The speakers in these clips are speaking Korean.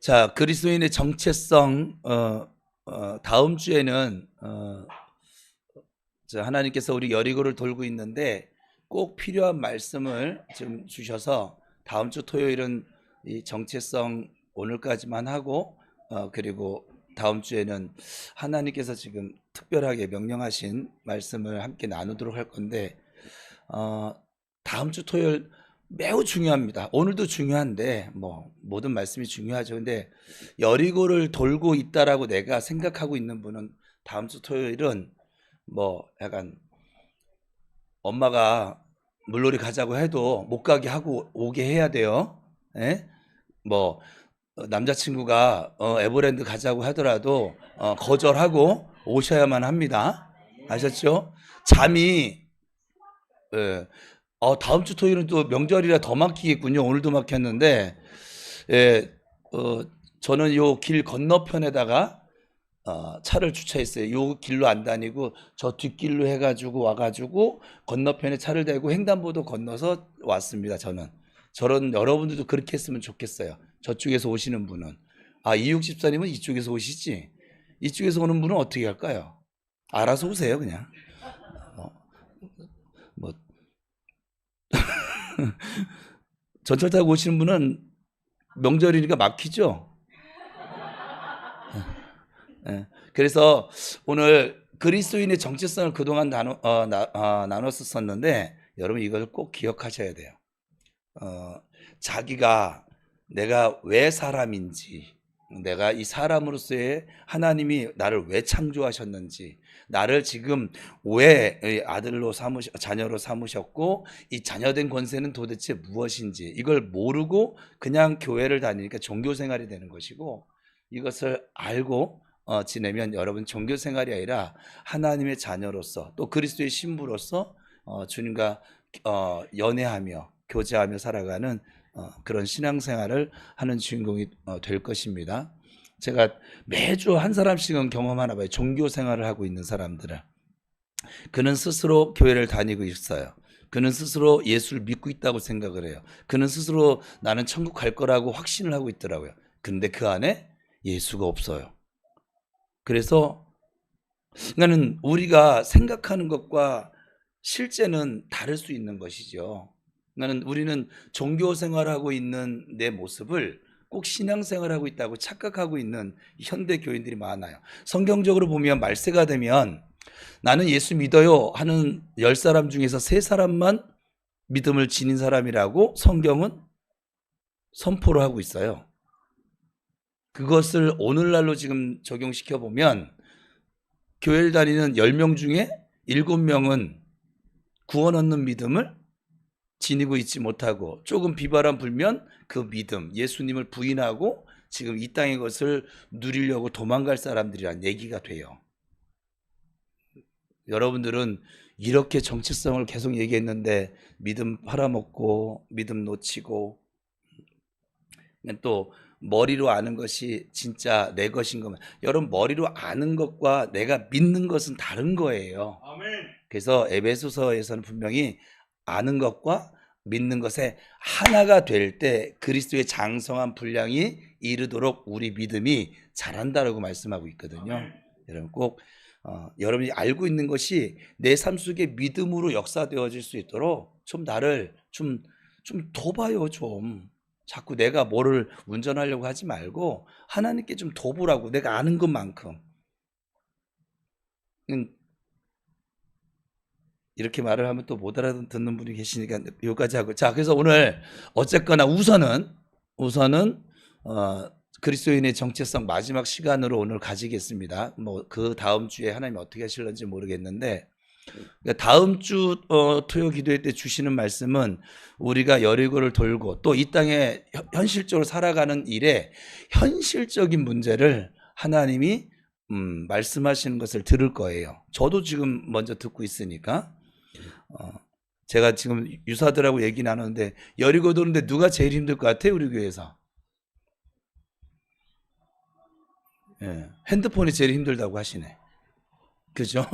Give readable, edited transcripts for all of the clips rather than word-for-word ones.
자, 그리스도인의 정체성 다음 주에는 하나님께서 우리 여리고를 돌고 있는데 꼭 필요한 말씀을 지금 주셔서 다음 주 토요일은 이 정체성 오늘까지만 하고 그리고 다음 주에는 하나님께서 지금 특별하게 명령하신 말씀을 함께 나누도록 할 건데 다음 주 토요일 매우 중요합니다. 오늘도 중요한데 모든 말씀이 중요하죠. 근데 여리고를 돌고 있다라고 내가 생각하고 있는 분은 다음 주 토요일은 약간 엄마가 물놀이 가자고 해도 못 가게 하고 오게 해야 돼요. 예? 남자친구가 에버랜드 가자고 하더라도 거절하고 오셔야만 합니다. 아셨죠? 잠이 다음 주 토요일은 또 명절이라 더 막히겠군요. 오늘도 막혔는데 저는 요 길 건너편에다가 차를 주차했어요. 요 길로 안 다니고 저 뒷길로 해가지고 와가지고 건너편에 차를 대고 횡단보도 건너서 왔습니다. 저런 여러분들도 그렇게 했으면 좋겠어요. 저쪽에서 오시는 분은 이육십사님은 이쪽에서 오시지, 이쪽에서 오는 분은 어떻게 할까요? 알아서 오세요 그냥. 전철 타고 오시는 분은 명절이니까 막히죠. 그래서 오늘 그리스도인의 정체성을 그동안 나눴었는데 여러분 이걸 꼭 기억하셔야 돼요. 자기가 내가 왜 사람인지, 내가 이 사람으로서의 하나님이 나를 왜 창조하셨는지, 나를 지금 왜 자녀로 삼으셨고 이 자녀된 권세는 도대체 무엇인지, 이걸 모르고 그냥 교회를 다니니까 종교 생활이 되는 것이고, 이것을 알고 지내면 여러분 종교 생활이 아니라 하나님의 자녀로서 또 그리스도의 신부로서 주님과 연애하며 교제하며 살아가는 그런 신앙생활을 하는 주인공이 될 것입니다. 제가 매주 한 사람씩은 경험하나 봐요. 종교 생활을 하고 있는 사람들을. 그는 스스로 교회를 다니고 있어요. 그는 스스로 예수를 믿고 있다고 생각을 해요. 그는 스스로 나는 천국 갈 거라고 확신을 하고 있더라고요. 근데 그 안에 예수가 없어요. 그래서 그러니까는 우리가 생각하는 것과 실제는 다를 수 있는 것이죠. 우리는 종교 생활하고 있는 내 모습을 꼭 신앙생활하고 있다고 착각하고 있는 현대 교인들이 많아요. 성경적으로 보면 말세가 되면 나는 예수 믿어요 하는 10사람 중에서 3사람만 믿음을 지닌 사람이라고 성경은 선포를 하고 있어요. 그것을 오늘날로 지금 적용시켜 보면 교회를 다니는 10명 중에 7명은 구원 얻는 믿음을 지니고 있지 못하고 조금 비바람 불면 그 믿음, 예수님을 부인하고 지금 이 땅의 것을 누리려고 도망갈 사람들이란 얘기가 돼요. 여러분들은 이렇게 정체성을 계속 얘기했는데 믿음 팔아먹고 믿음 놓치고 또 머리로 아는 것이 진짜 내 것인 것만, 여러분 머리로 아는 것과 내가 믿는 것은 다른 거예요. 아멘. 그래서 에베소서에서는 분명히 아는 것과 믿는 것에 하나가 될 때 그리스도의 장성한 분량이 이르도록 우리 믿음이 자란다라고 말씀하고 있거든요. 아멘. 여러분 꼭 여러분이 알고 있는 것이 내 삶 속에 믿음으로 역사되어질 수 있도록 좀 나를 좀 둬봐요. 좀 자꾸 내가 뭐를 운전하려고 하지 말고 하나님께 좀 둬보라고, 내가 아는 것만큼. 이렇게 말을 하면 또 못 알아듣는 분이 계시니까 여기까지 하고, 자, 그래서 오늘 어쨌거나 우선은 그리스도인의 정체성 마지막 시간으로 오늘 가지겠습니다. 그 다음 주에 하나님이 어떻게 하실런지 모르겠는데, 다음 주 토요 기도회 때 주시는 말씀은 우리가 여리고를 돌고 또 이 땅에 현실적으로 살아가는 일에 현실적인 문제를 하나님이 말씀하시는 것을 들을 거예요. 저도 지금 먼저 듣고 있으니까. 제가 지금 유사들하고 얘기 나누는데 여리고 도는데 누가 제일 힘들 것 같아요? 우리 교회에서. 핸드폰이 제일 힘들다고 하시네. 그죠?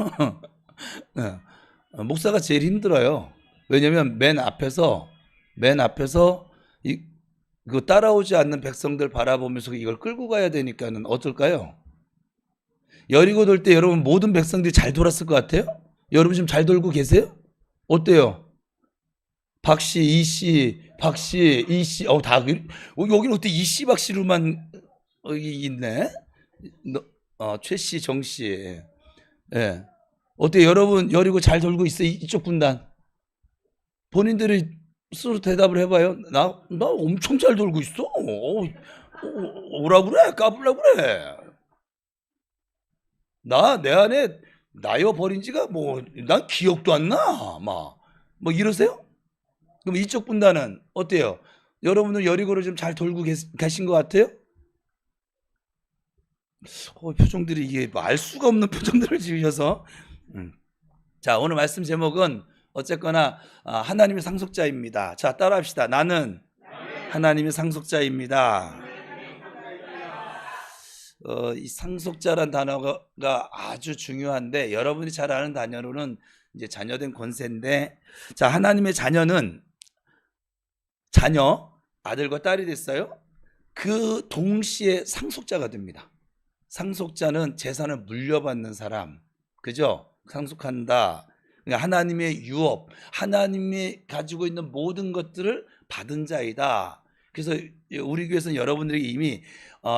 목사가 제일 힘들어요. 왜냐면 맨 앞에서 그 따라오지 않는 백성들 바라보면서 이걸 끌고 가야 되니까는 어떨까요? 여리고 돌 때 여러분 모든 백성들이 잘 돌았을 것 같아요? 여러분 지금 잘 돌고 계세요? 어때요? 박씨, 이씨, 박씨, 이씨, 다 여기는 어떻게 이씨, 박씨로만 여기 있네? 최씨, 정씨. 예. 어때 여러분 여리고 잘 돌고 있어 이쪽 군단? 본인들이 스스로 대답을 해봐요. 나 엄청 잘 돌고 있어. 오라 그래, 까불라 그래. 내 안에 나여 버린 지가 난 기억도 안 나. 뭐 이러세요? 그럼 이쪽 분단은 어때요? 여러분들 여리고를 좀 잘 돌고 계신 것 같아요? 표정들이 이게 알 수가 없는 표정들을 지으셔서. 자, 오늘 말씀 제목은 어쨌거나 하나님의 상속자입니다. 자, 따라합시다. 나는 하나님의 상속자입니다. 이 상속자란 단어가 아주 중요한데 여러분이 잘 아는 단어로는 이제 자녀된 권세인데, 자, 하나님의 자녀는 자녀, 아들과 딸이 됐어요. 그 동시에 상속자가 됩니다. 상속자는 재산을 물려받는 사람, 그죠? 상속한다. 그러니까 하나님의 유업, 하나님이 가지고 있는 모든 것들을 받은 자이다. 그래서 우리 교회에서는 여러분들에게 이미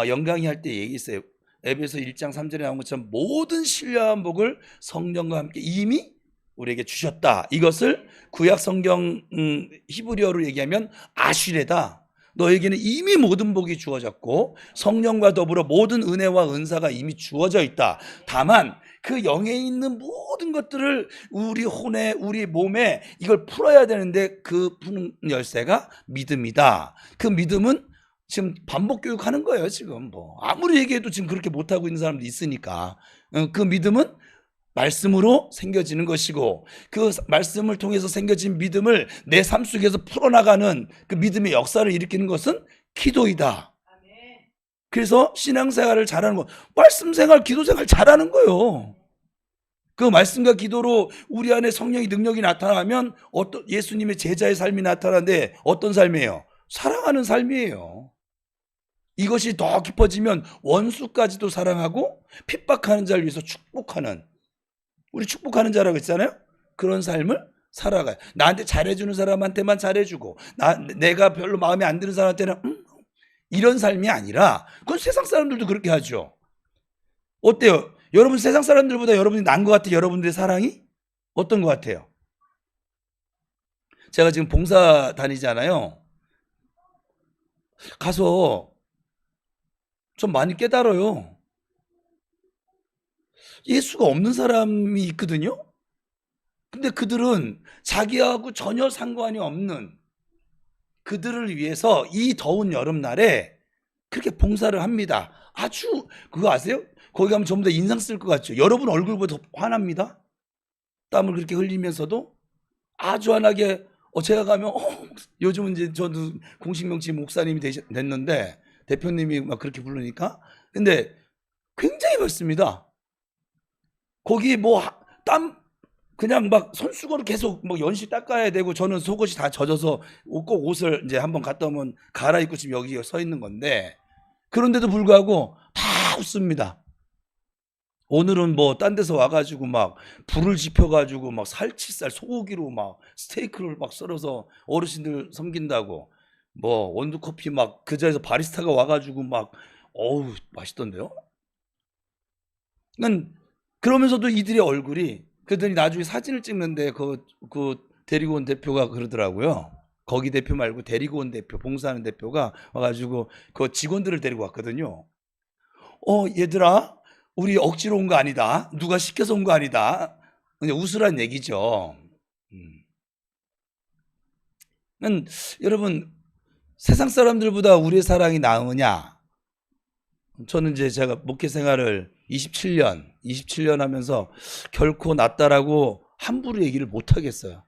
영광이 할 때 얘기했어요. 에베소 1장 3절에 나온 것처럼 모든 신령한 복을 성령과 함께 이미 우리에게 주셨다. 이것을 구약 성경 히브리어로 얘기하면 아쉬레다. 너에게는 이미 모든 복이 주어졌고 성령과 더불어 모든 은혜와 은사가 이미 주어져 있다. 다만 그 영에 있는 모든 것들을 우리 혼에, 우리 몸에 이걸 풀어야 되는데 그 푸는 열쇠가 믿음이다. 그 믿음은 지금 반복 교육하는 거예요. 지금 아무리 얘기해도 지금 그렇게 못하고 있는 사람도 있으니까. 그 믿음은 말씀으로 생겨지는 것이고, 그 말씀을 통해서 생겨진 믿음을 내 삶 속에서 풀어나가는 그 믿음의 역사를 일으키는 것은 기도이다. 그래서 신앙생활을 잘하는 거, 말씀생활, 기도생활 잘하는 거예요. 그 말씀과 기도로 우리 안에 성령의 능력이 나타나면 예수님의 제자의 삶이 나타나는데 어떤 삶이에요? 사랑하는 삶이에요. 이것이 더 깊어지면 원수까지도 사랑하고 핍박하는 자를 위해서 축복하는, 우리 축복하는 자라고 했잖아요. 그런 삶을 살아가요. 나한테 잘해주는 사람한테만 잘해주고 내가 별로 마음에 안 드는 사람한테는 이런 삶이 아니라, 그건 세상 사람들도 그렇게 하죠. 어때요? 여러분 세상 사람들보다 여러분이 나은 것 같아요? 여러분들의 사랑이? 어떤 것 같아요? 제가 지금 봉사 다니잖아요. 가서 좀 많이 깨달아요. 예수가 없는 사람이 있거든요. 근데 그들은 자기하고 전혀 상관이 없는 그들을 위해서 이 더운 여름날에 그렇게 봉사를 합니다. 아주, 그거 아세요? 거기 가면 전부 다 인상 쓸 것 같죠. 여러분 얼굴보다 더 환합니다. 땀을 그렇게 흘리면서도 아주 환하게. 제가 가면 요즘은 이제 저도 공식 명칭 목사님이 됐는데 대표님이 막 그렇게 부르니까, 근데 굉장히 밝습니다. 거기 땀 그냥 막 손수건으로 계속 연시 닦아야 되고, 저는 속옷이 다 젖어서 꼭 옷을 이제 한번 갔다 오면 갈아입고 지금 여기 서 있는 건데, 그런데도 불구하고 다 웃습니다. 오늘은 딴 데서 와가지고 막 불을 지펴가지고 막 살치살 소고기로 막 스테이크를 막 썰어서 어르신들 섬긴다고, 원두커피 막 그 자리에서 바리스타가 와가지고 막 어우 맛있던데요. 그러면서도 이들의 얼굴이, 그들이 나중에 사진을 찍는데 그 데리고 온 대표가 그러더라고요. 거기 대표 말고 데리고 온 대표, 봉사하는 대표가 와가지고 그 직원들을 데리고 왔거든요. 얘들아, 우리 억지로 온 거 아니다. 누가 시켜서 온 거 아니다. 그냥 웃으란 얘기죠. 여러분, 세상 사람들보다 우리의 사랑이 나으냐? 저는 이제 제가 목회 생활을 27년 하면서 결코 낫다라고 함부로 얘기를 못 하겠어요.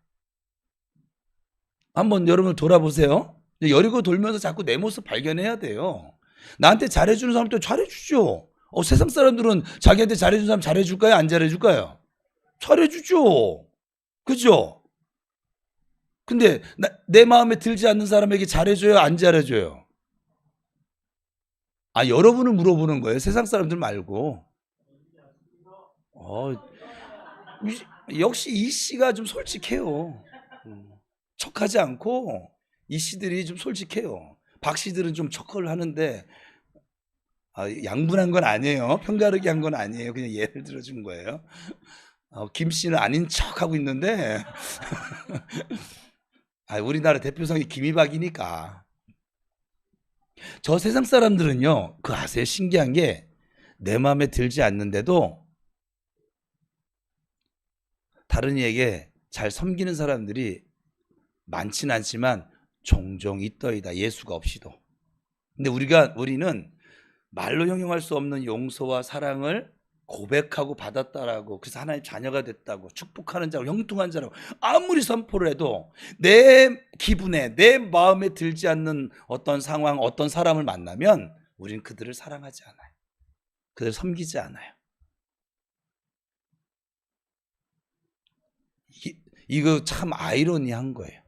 한번 여러분 돌아보세요. 여리고 돌면서 자꾸 내 모습 발견해야 돼요. 나한테 잘해주는 사람도 잘해주죠. 세상 사람들은 자기한테 잘해주는 사람 잘해줄까요? 안 잘해줄까요? 잘해주죠. 그죠? 근데 내 마음에 들지 않는 사람에게 잘해줘요? 안 잘해줘요? 아, 여러분을 물어보는 거예요. 세상 사람들 말고. 어, 역시 이 씨가 좀 솔직해요. 척하지 않고 이 씨들이 좀 솔직해요. 박 씨들은 좀 척을 하는데 양분한 건 아니에요. 편가르기 한 건 아니에요. 그냥 예를 들어준 거예요. 김 씨는 아닌 척하고 있는데 우리나라 대표성이 김이박이니까. 저 세상 사람들은요, 그 아세요? 신기한 게 내 마음에 들지 않는데도 다른 이에게 잘 섬기는 사람들이 많진 않지만 종종 있더이다. 예수가 없이도. 근데 우리는 말로 형용할 수 없는 용서와 사랑을 고백하고 받았다라고, 그래서 하나님 자녀가 됐다고, 축복하는 자로, 형통한 자로 아무리 선포를 해도 내 기분에, 내 마음에 들지 않는 어떤 상황, 어떤 사람을 만나면 우리는 그들을 사랑하지 않아요. 그들을 섬기지 않아요. 이거 참 아이러니한 거예요.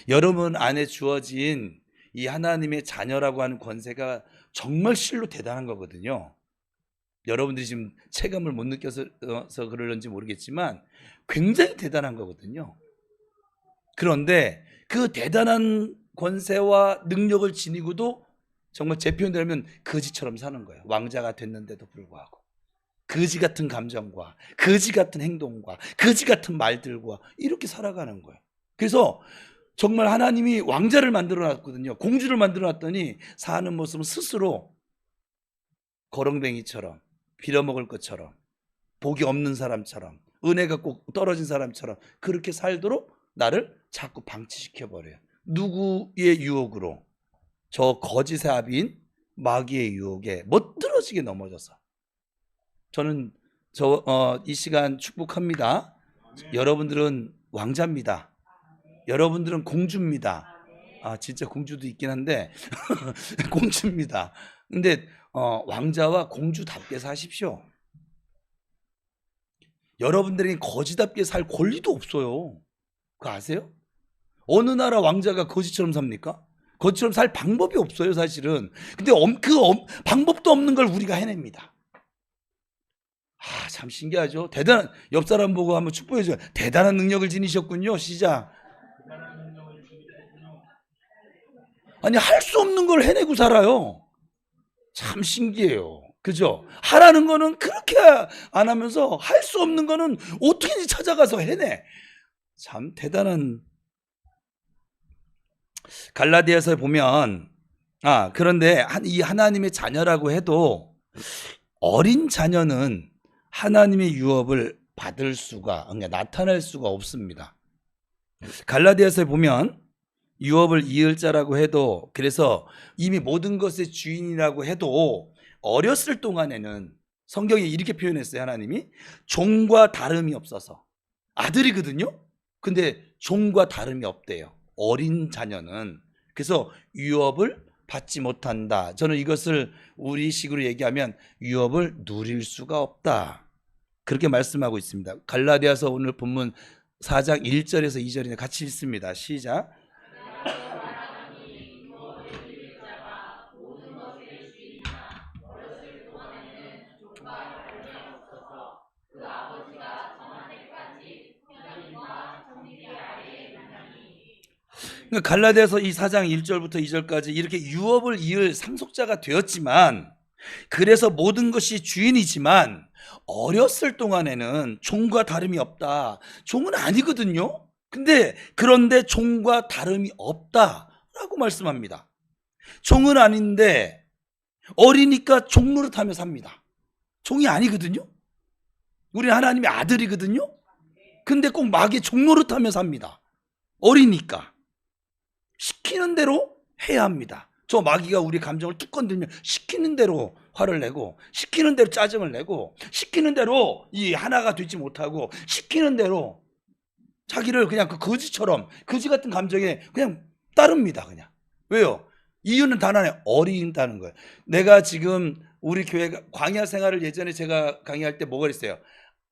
여러분 안에 주어진 이 하나님의 자녀라고 하는 권세가 정말 실로 대단한 거거든요. 여러분들이 지금 체감을 못 느껴서 그러는지 모르겠지만 굉장히 대단한 거거든요. 그런데 그 대단한 권세와 능력을 지니고도 정말 제 표현대로 하면 거지처럼 사는 거예요. 왕자가 됐는데도 불구하고 거지 같은 감정과 거지 같은 행동과 거지 같은 말들과 이렇게 살아가는 거예요. 그래서 정말 하나님이 왕자를 만들어 놨거든요. 공주를 만들어 놨더니 사는 모습은 스스로 거렁뱅이처럼, 빌어먹을 것처럼, 복이 없는 사람처럼, 은혜가 꼭 떨어진 사람처럼 그렇게 살도록 나를 자꾸 방치시켜버려요. 누구의 유혹으로? 저 거짓의 아비인 마귀의 유혹에 멋들어지게 넘어져서. 저는 이 시간 축복합니다. 여러분들은 왕자입니다. 여러분들은 공주입니다. 진짜 공주도 있긴 한데 공주입니다. 근데 왕자와 공주답게 사십시오. 여러분들이 거지답게 살 권리도 없어요. 그거 아세요? 어느 나라 왕자가 거지처럼 삽니까? 거지처럼 살 방법이 없어요, 사실은. 근데 방법도 없는 걸 우리가 해냅니다. 참 신기하죠. 옆 사람 보고 한번 축복해줘요. 대단한 능력을 지니셨군요. 시작. 아니, 할 수 없는 걸 해내고 살아요. 참 신기해요. 그죠? 하라는 거는 그렇게 안 하면서 할 수 없는 거는 어떻게든지 찾아가서 해내. 참 대단한. 갈라디아서에 보면 그런데 이 하나님의 자녀라고 해도 어린 자녀는 하나님의 유업을 받을 수가, 그러니까 나타낼 수가 없습니다. 갈라디아서에 보면 유업을 이을 자라고 해도, 그래서 이미 모든 것의 주인이라고 해도 어렸을 동안에는 성경이 이렇게 표현했어요. 하나님이 종과 다름이 없어서. 아들이거든요. 근데 종과 다름이 없대요. 어린 자녀는. 그래서 유업을 받지 못한다. 저는 이것을 우리식으로 얘기하면 유업을 누릴 수가 없다. 그렇게 말씀하고 있습니다. 갈라디아서 오늘 본문 4장 1절에서 2절인데 같이 읽습니다. 시작. 갈라디아서 이 4장 1절부터 2절까지 이렇게 유업을 이을 상속자가 되었지만, 그래서 모든 것이 주인이지만 어렸을 동안에는 종과 다름이 없다. 종은 아니거든요. 그런데 종과 다름이 없다라고 말씀합니다. 종은 아닌데 어리니까 종 노릇하며 삽니다. 종이 아니거든요. 우리 하나님의 아들이거든요. 근데 꼭 마귀의 종 노릇하며 삽니다. 어리니까. 시키는 대로 해야 합니다. 저 마귀가 우리 감정을 툭 건들면 시키는 대로 화를 내고, 시키는 대로 짜증을 내고, 시키는 대로 이 하나가 되지 못하고, 시키는 대로 자기를 그냥 그 거지처럼, 거지 같은 감정에 그냥 따릅니다. 그냥. 왜요? 이유는 단 하나예요. 어린다는 거예요. 내가 지금 우리 교회가 광야 생활을 예전에 제가 강의할 때 뭐가 있어요?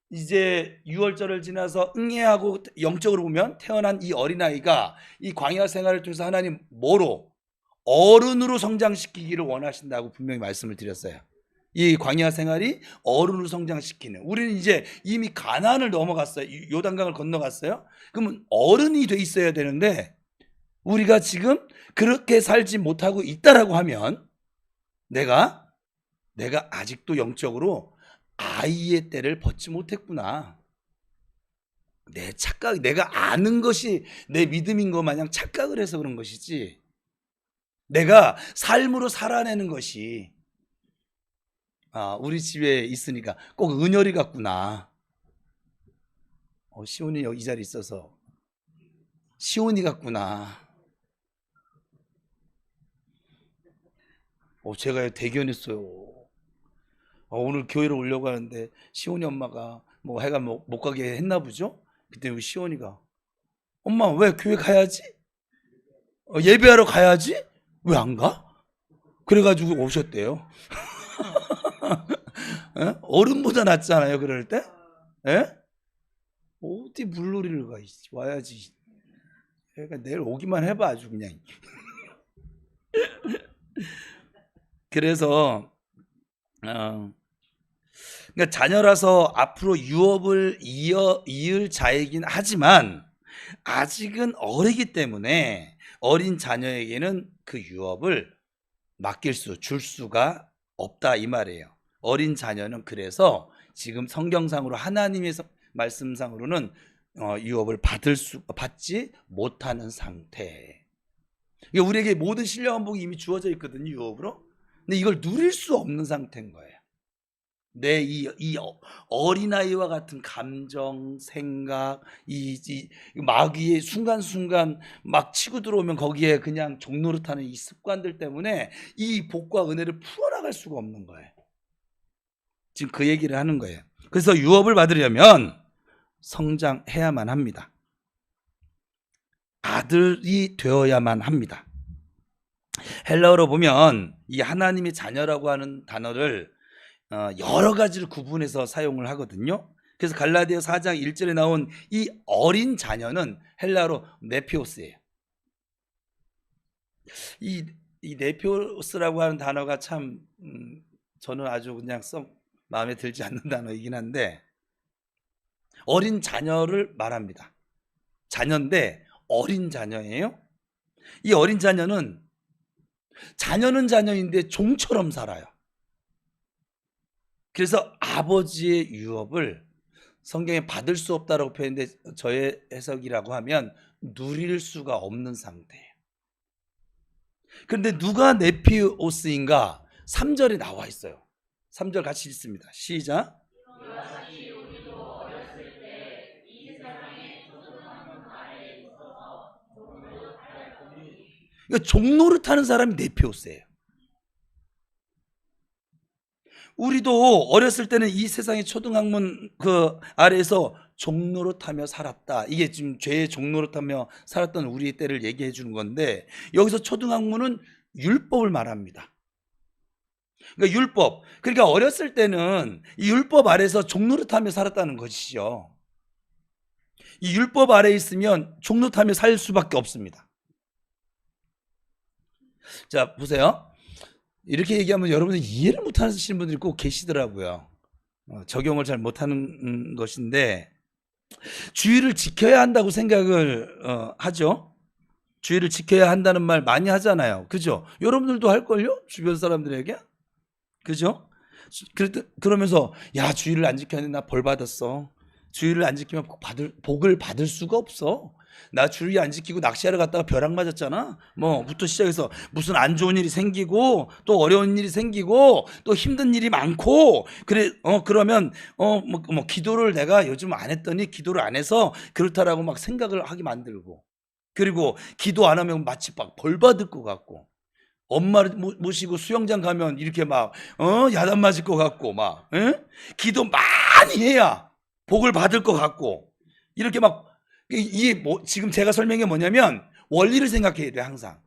이제 6월절을 지나서 응애하고 영적으로 보면 태어난 이 어린아이가 이 광야 생활을 통해서 하나님 뭐로? 어른으로 성장시키기를 원하신다고 분명히 말씀을 드렸어요. 이 광야 생활이 어른으로 성장시키는, 우리는 이제 이미 가나안을 넘어갔어요. 요단강을 건너갔어요. 그러면 어른이 돼 있어야 되는데 우리가 지금 그렇게 살지 못하고 있다라고 하면 내가 아직도 영적으로 아이의 때를 벗지 못했구나. 내 착각, 내가 아는 것이 내 믿음인 것 마냥 착각을 해서 그런 것이지, 내가 삶으로 살아내는 것이, 우리 집에 있으니까 꼭 은열이 같구나. 시온이 여기 이 자리에 있어서 시온이 같구나. 제가 대견했어요. 오늘 교회를 오려고 하는데 시온이 엄마가 뭐 해가 못 가게 했나 보죠. 그때 우리 시온이가, 엄마 왜 교회 가야지? 예배하러 가야지? 왜 안 가? 그래가지고 오셨대요. 어른보다 낫잖아요, 그럴 때? 에? 어디 물놀이를 가? 와야지. 그러니까 내일 오기만 해봐, 아주 그냥. 그래서 그러니까 자녀라서 앞으로 유업을 이을 자이긴 하지만 아직은 어리기 때문에 어린 자녀에게는 그 유업을 줄 수가 없다, 이 말이에요. 어린 자녀는 그래서 지금 성경상으로 하나님의 말씀상으로는 유업을 받지 못하는 상태. 그러니까 우리에게 모든 신령한 복이 이미 주어져 있거든요, 유업으로. 근데 이걸 누릴 수 없는 상태인 거예요. 내 이 어린아이와 같은 감정, 생각, 이 마귀의 순간순간 막 치고 들어오면 거기에 그냥 종노릇하는 이 습관들 때문에 이 복과 은혜를 풀어나갈 수가 없는 거예요. 지금 그 얘기를 하는 거예요. 그래서 유업을 받으려면 성장해야만 합니다. 아들이 되어야만 합니다. 헬라어로 보면 이 하나님의 자녀라고 하는 단어를 여러 가지를 구분해서 사용을 하거든요. 그래서 갈라디아 4장 1절에 나온 이 어린 자녀는 헬라어로 네피오스예요. 이 네피오스라고 하는 단어가 참 저는 아주 그냥 마음에 들지 않는 단어이긴 한데, 어린 자녀를 말합니다. 자녀인데 어린 자녀예요. 이 어린 자녀는 자녀인데 종처럼 살아요. 그래서 아버지의 유업을 성경에 받을 수 없다라고 표현했는데 저의 해석이라고 하면 누릴 수가 없는 상태예요. 그런데 누가 네피오스인가? 3절에 나와 있어요. 3절 같이 읽습니다. 시작. 종노릇하는 사람이 네피오스예요. 우리도 어렸을 때는 이 세상의 초등학문 그 아래에서 종노릇하며 살았다. 이게 지금 죄의 종노릇하며 살았던 우리의 때를 얘기해 주는 건데, 여기서 초등학문은 율법을 말합니다. 그러니까 율법. 그러니까 어렸을 때는 이 율법 아래에서 종노릇하며 살았다는 것이죠. 이 율법 아래에 있으면 종노릇하며 살 수밖에 없습니다. 자, 보세요. 이렇게 얘기하면 여러분들 이해를 못하시는 분들이 꼭 계시더라고요. 적용을 잘 못하는 것인데, 주의를 지켜야 한다고 생각을 하죠. 주의를 지켜야 한다는 말 많이 하잖아요. 그죠? 여러분들도 할걸요? 주변 사람들에게? 그죠? 그러면서 야, 주의를 안 지켰는데 나 벌 받았어. 주의를 안 지키면 복을 받을 수가 없어. 나 주의 안 지키고 낚시하러 갔다가 벼락 맞았잖아. 부터 시작해서 무슨 안 좋은 일이 생기고 또 어려운 일이 생기고 또 힘든 일이 많고, 그러면 기도를 내가 요즘 안 했더니 기도를 안 해서 그렇다라고 막 생각을 하게 만들고, 그리고 기도 안 하면 마치 막 벌 받을 것 같고, 엄마를 모시고 수영장 가면 이렇게 막 야단 맞을 것 같고, 막 기도 많이 해야 복을 받을 것 같고, 이렇게 막, 이게 지금 제가 설명한 게 뭐냐면 원리를 생각해야 돼. 항상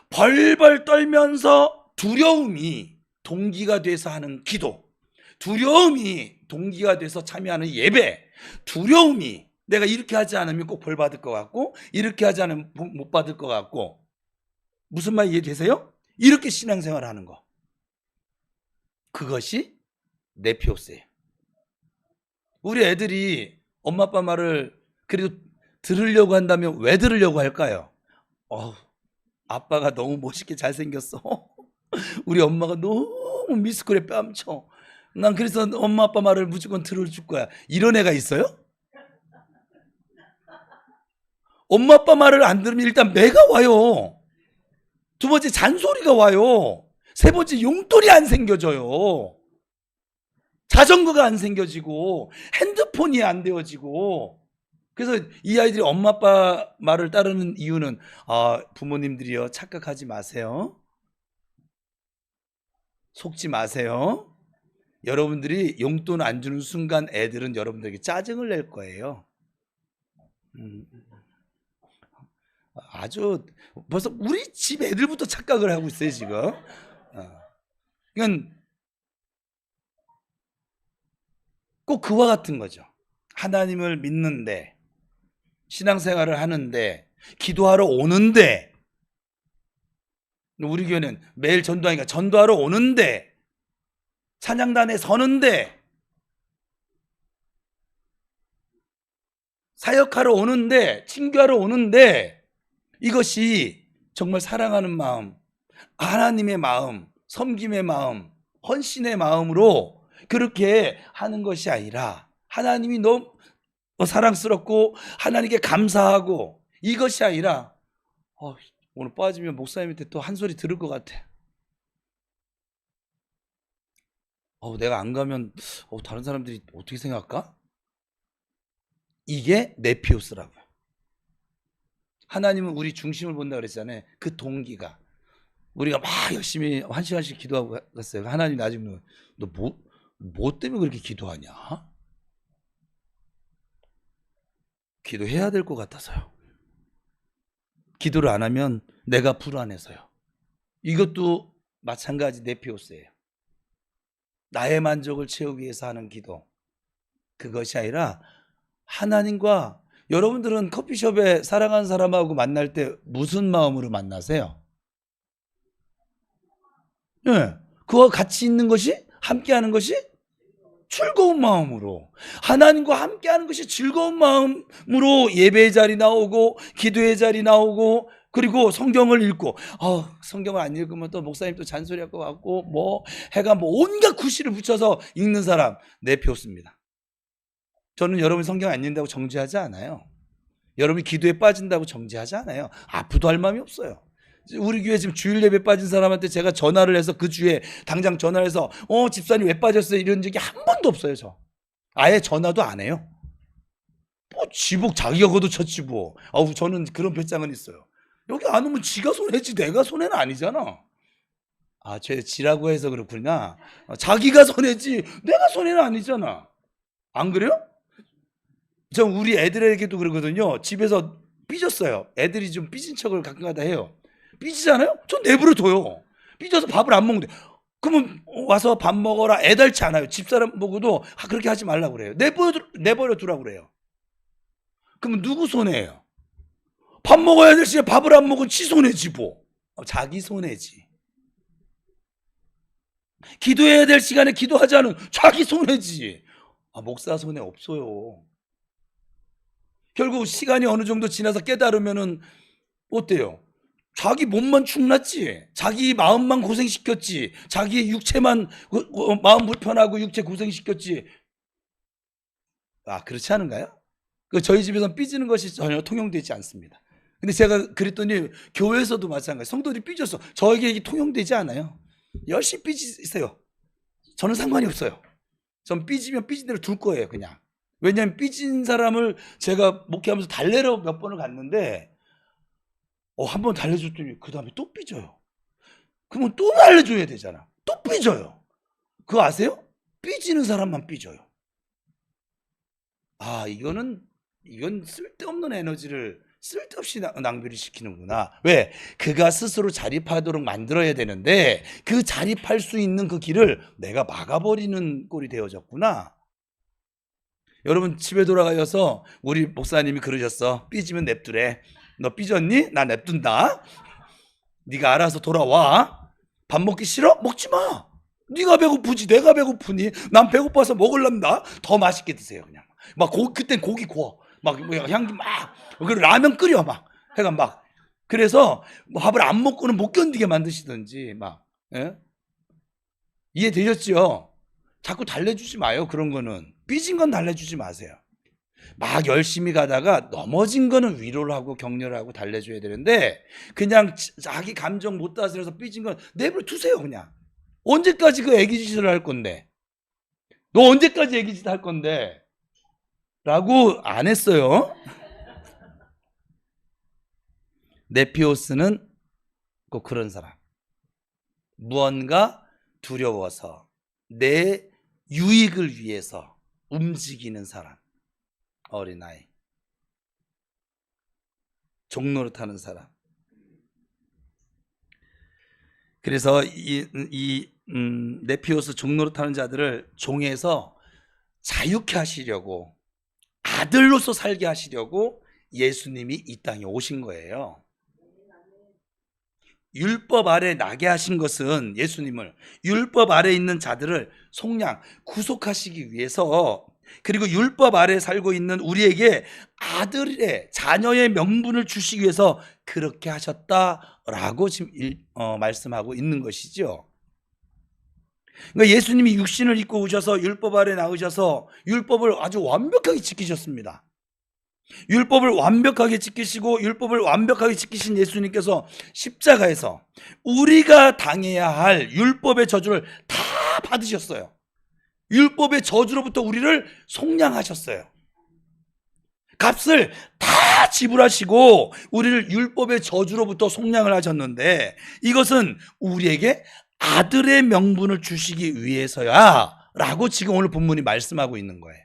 벌벌 떨면서 두려움이 동기가 돼서 하는 기도, 두려움이 동기가 돼서 참여하는 예배, 두려움이 내가 이렇게 하지 않으면 꼭 벌 받을 것 같고, 이렇게 하지 않으면 못 받을 것 같고, 무슨 말 이해되세요? 이렇게 신앙생활을 하는 거. 그것이 네피오스예요. 우리 애들이 엄마 아빠 말을 그래도 들으려고 한다면 왜 들으려고 할까요? 아빠가 너무 멋있게 잘생겼어. 우리 엄마가 너무 미스코리에 뺨쳐. 난 그래서 엄마 아빠 말을 무조건 들어줄 거야. 이런 애가 있어요? 엄마 아빠 말을 안 들으면 일단 매가 와요. 두 번째 잔소리가 와요. 세 번째 용돈이 안 생겨져요. 자전거가 안 생겨지고 핸드폰이 안 되어지고. 그래서 이 아이들이 엄마 아빠 말을 따르는 이유는 부모님들이요, 착각하지 마세요. 속지 마세요. 여러분들이 용돈 안 주는 순간 애들은 여러분들에게 짜증을 낼 거예요. 아주 벌써 우리 집 애들부터 착각을 하고 있어요 지금. 이건 꼭 그와 같은 거죠. 하나님을 믿는데, 신앙생활을 하는데, 기도하러 오는데, 우리 교회는 매일 전도하니까 전도하러 오는데, 찬양단에 서는데, 사역하러 오는데, 친교하러 오는데, 이것이 정말 사랑하는 마음, 하나님의 마음, 섬김의 마음, 헌신의 마음으로 그렇게 하는 것이 아니라, 하나님이 너무 사랑스럽고 하나님께 감사하고, 이것이 아니라 오늘 빠지면 목사님한테 또 한 소리 들을 것 같아. 내가 안 가면 다른 사람들이 어떻게 생각할까? 이게 네피오스라고요. 하나님은 우리 중심을 본다 그랬잖아요. 그 동기가, 우리가 막 열심히 1시간씩 기도하고 갔어요. 하나님 나중에 너 뭐 때문에 그렇게 기도하냐? 기도해야 될 것 같아서요. 기도를 안 하면 내가 불안해서요. 이것도 마찬가지 네피오스예요. 나의 만족을 채우기 위해서 하는 기도. 그것이 아니라 하나님과, 여러분들은 커피숍에 사랑하는 사람하고 만날 때 무슨 마음으로 만나세요? 네, 그와 같이 있는 것이, 함께하는 것이 즐거운 마음으로, 하나님과 함께하는 것이 즐거운 마음으로 예배의 자리 나오고, 기도의 자리 나오고, 그리고 성경을 읽고. 성경을 안 읽으면 또 목사님 또 잔소리할 것 같고, 해가 온갖 구실을 붙여서 읽는 사람, 네피오스입니다. 저는 여러분이 성경 안 읽는다고 정죄하지 않아요. 여러분이 기도에 빠진다고 정죄하지 않아요. 아프도 할 마음이 없어요. 우리 교회 지금 주일 예배 빠진 사람한테 제가 전화를 해서 그 주에 당장 전화를 해서 집사님 왜 빠졌어요? 이런 적이 한 번도 없어요. 저 아예 전화도 안 해요. 지복 자기가 걷어쳤지 뭐. 저는 그런 배짱은 있어요. 여기 안 오면 지가 손해지 내가 손해는 아니잖아. 쟤 지라고 해서 그렇구나. 자기가 손해지 내가 손해는 아니잖아. 안 그래요? 전 우리 애들에게도 그러거든요. 집에서 삐졌어요. 애들이 좀 삐진 척을 가끔가다 해요. 삐지잖아요? 전 내버려 둬요. 삐져서 밥을 안 먹는데, 그러면 와서 밥 먹어라 애달지 않아요. 집사람 보고도 그렇게 하지 말라고 그래요. 내버려 두라고 그래요. 그러면 누구 손해예요? 밥 먹어야 될 시간에 밥을 안 먹으면 지 손해지 뭐. 자기 손해지. 기도해야 될 시간에 기도하지 않은 자기 손해지. 목사 손해 없어요. 결국 시간이 어느 정도 지나서 깨달으면은 어때요? 자기 몸만 축났지, 자기 마음만 고생시켰지, 자기 육체만 마음 불편하고 육체 고생시켰지. 그렇지 않은가요? 저희 집에서는 삐지는 것이 전혀 통용되지 않습니다. 근데 제가 그랬더니 교회에서도 마찬가지, 성도들이 삐졌어. 저에게 이게 통용되지 않아요. 열심히 삐지세요. 저는 상관이 없어요. 전 삐지면 삐진 대로 둘 거예요 그냥. 왜냐하면 삐진 사람을 제가 목회하면서 달래러 몇 번을 갔는데, 한 번 달래줬더니 그 다음에 또 삐져요. 그러면 또 달래줘야 되잖아. 또 삐져요. 그거 아세요? 삐지는 사람만 삐져요. 이건 쓸데없는 에너지를 쓸데없이 낭비를 시키는구나. 왜? 그가 스스로 자립하도록 만들어야 되는데 그 자립할 수 있는 그 길을 내가 막아버리는 꼴이 되어졌구나. 여러분 집에 돌아가셔서 우리 목사님이 그러셨어. 삐지면 냅두래. 너 삐졌니? 나 냅둔다. 네가 알아서 돌아와. 밥 먹기 싫어? 먹지 마. 네가 배고프지 내가 배고프니? 난 배고파서 먹을랍니다. 더 맛있게 드세요. 그냥 막 그땐 고기 구워 막 향기 막 그리고 라면 끓여 막 해가 막 그래서 밥을 안 먹고는 못 견디게 만드시든지 막 예? 이해되셨죠? 자꾸 달래주지 마요. 그런 거는 삐진 건 달래주지 마세요. 막 열심히 가다가 넘어진 거는 위로를 하고 격려를 하고 달래줘야 되는데 그냥 자기 감정 못 다스려서 삐진 건 내버려 두세요. 그냥 언제까지 그 애기짓을 할 건데 너 언제까지 애기짓 할 건데 라고 안 했어요. 네피오스는 꼭 그런 사람, 무언가 두려워서 내 유익을 위해서 움직이는 사람, 어린아이, 종노릇하는 사람. 그래서 이 네피오스 종노릇하는 자들을 종에서 자유케 하시려고 아들로서 살게 하시려고 예수님이 이 땅에 오신 거예요. 율법 아래 나게 하신 것은 예수님을 율법 아래 있는 자들을 속량 구속하시기 위해서 그리고 율법 아래 살고 있는 우리에게 아들의 자녀의 명분을 주시기 위해서 그렇게 하셨다라고 지금 말씀하고 있는 것이죠. 그러니까 예수님이 육신을 입고 오셔서 율법 아래 나오셔서 율법을 아주 완벽하게 지키셨습니다. 율법을 완벽하게 지키시고 율법을 완벽하게 지키신 예수님께서 십자가에서 우리가 당해야 할 율법의 저주를 다 받으셨어요. 율법의 저주로부터 우리를 속량하셨어요. 값을 다 지불하시고 우리를 율법의 저주로부터 속량을 하셨는데 이것은 우리에게 아들의 명분을 주시기 위해서야 라고 지금 오늘 본문이 말씀하고 있는 거예요.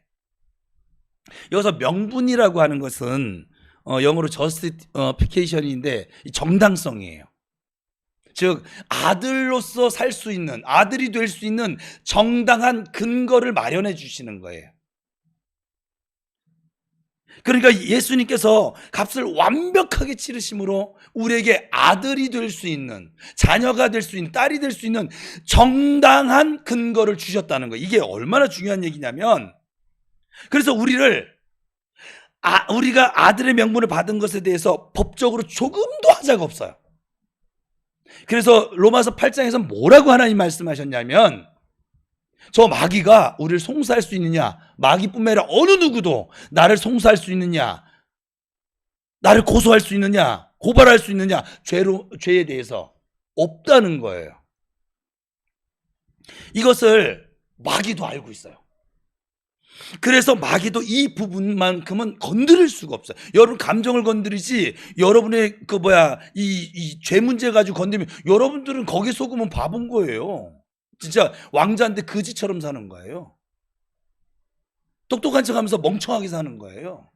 여기서 명분이라고 하는 것은 영어로 justification인데 정당성이에요. 즉 아들로서 살 수 있는, 아들이 될 수 있는 정당한 근거를 마련해 주시는 거예요. 그러니까 예수님께서 값을 완벽하게 치르심으로 우리에게 아들이 될 수 있는, 자녀가 될 수 있는, 딸이 될 수 있는 정당한 근거를 주셨다는 거예요. 이게 얼마나 중요한 얘기냐면, 그래서 우리가 아들의 명분을 받은 것에 대해서 법적으로 조금도 하자가 없어요. 그래서 로마서 8장에서 뭐라고 하나님 말씀하셨냐면, 저 마귀가 우리를 송사할 수 있느냐, 마귀뿐만 아니라 어느 누구도 나를 송사할 수 있느냐, 나를 고소할 수 있느냐, 고발할 수 있느냐, 죄에 대해서 없다는 거예요. 이것을 마귀도 알고 있어요. 그래서 마귀도 이 부분만큼은 건드릴 수가 없어요. 여러분 감정을 건드리지, 여러분의 이 죄 문제 가지고 건드리면 여러분들은 거기에 속으면 바본 거예요. 진짜 왕자인데 거지처럼 사는 거예요. 똑똑한 척하면서 멍청하게 사는 거예요.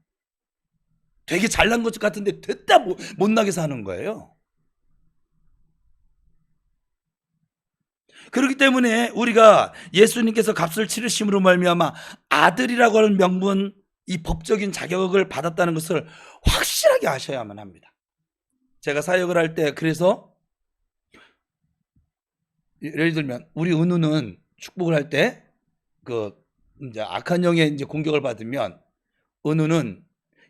되게 잘난 것 같은데 됐다 못나게 사는 거예요. 그렇기 때문에 우리가 예수님께서 값을 치르심으로 말미암아 아들이라고 하는 명분, 이 법적인 자격을 받았다는 것을 확실하게 아셔야만 합니다. 제가 사역을 할 때 그래서 예를 들면 우리 은우는 축복을 할 때 이제 악한 영의 이제 공격을 받으면 은우는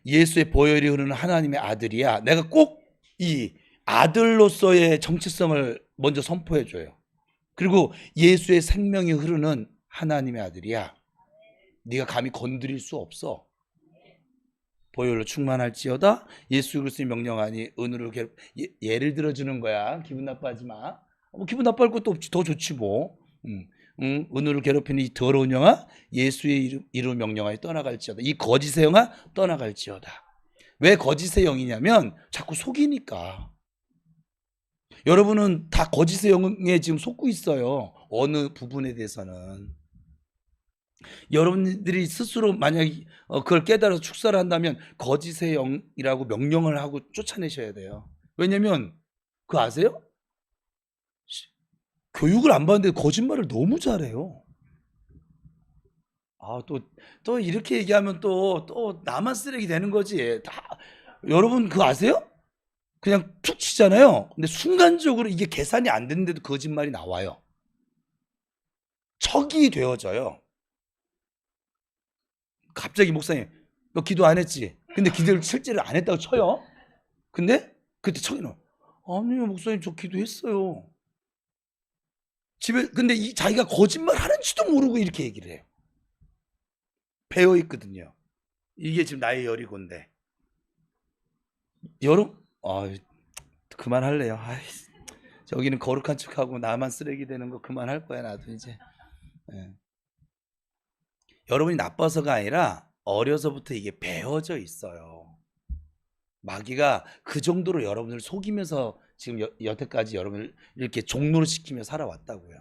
예수의 보혈이 흐르는 하나님의 아들이야. 내가 꼭 이 아들로서의 정체성을 먼저 선포해 줘요. 그리고 예수의 생명이 흐르는 하나님의 아들이야. 네가 감히 건드릴 수 없어. 보혈로 충만할지어다. 예수 그리스도의 명령하니 은우를 예를 들어주는 거야. 기분 나빠하지 마. 기분 나빠할 것도 없지. 더 좋지 뭐. 은우를 괴롭히는 이 더러운 영아, 예수의 이름 명령하여 떠나갈지어다. 이 거짓의 영아 떠나갈지어다. 왜 거짓의 영이냐면 자꾸 속이니까. 여러분은 다 거짓의 영에 지금 속고 있어요. 어느 부분에 대해서는. 여러분들이 스스로 만약 그걸 깨달아서 축사를 한다면 거짓의 영이라고 명령을 하고 쫓아내셔야 돼요. 왜냐면 그거 아세요? 교육을 안 받는데 거짓말을 너무 잘해요. 또 이렇게 얘기하면 또 나만 쓰레기 되는 거지. 여러분 그거 아세요? 그냥 툭 치잖아요. 근데 순간적으로 이게 계산이 안 되는데도 거짓말이 나와요. 척이 되어져요. 갑자기 목사님, 너 기도 안 했지? 근데 기도를 실제로 안 했다고 쳐요. 근데 그때 척이 나와요. 아니요, 목사님, 저 기도했어요. 집에, 근데 자기가 거짓말 하는지도 모르고 이렇게 얘기를 해요. 배어 있거든요. 이게 지금 나의 여리고인데. 여러분, 그만할래요. 저기는 거룩한 척하고 나만 쓰레기 되는 거 그만할 거야, 나도 이제. 예. 여러분이 나빠서가 아니라 어려서부터 이게 배어져 있어요. 마귀가 그 정도로 여러분을 속이면서 지금 여태까지 여러분을 이렇게 종로를 시키며 살아왔다고요.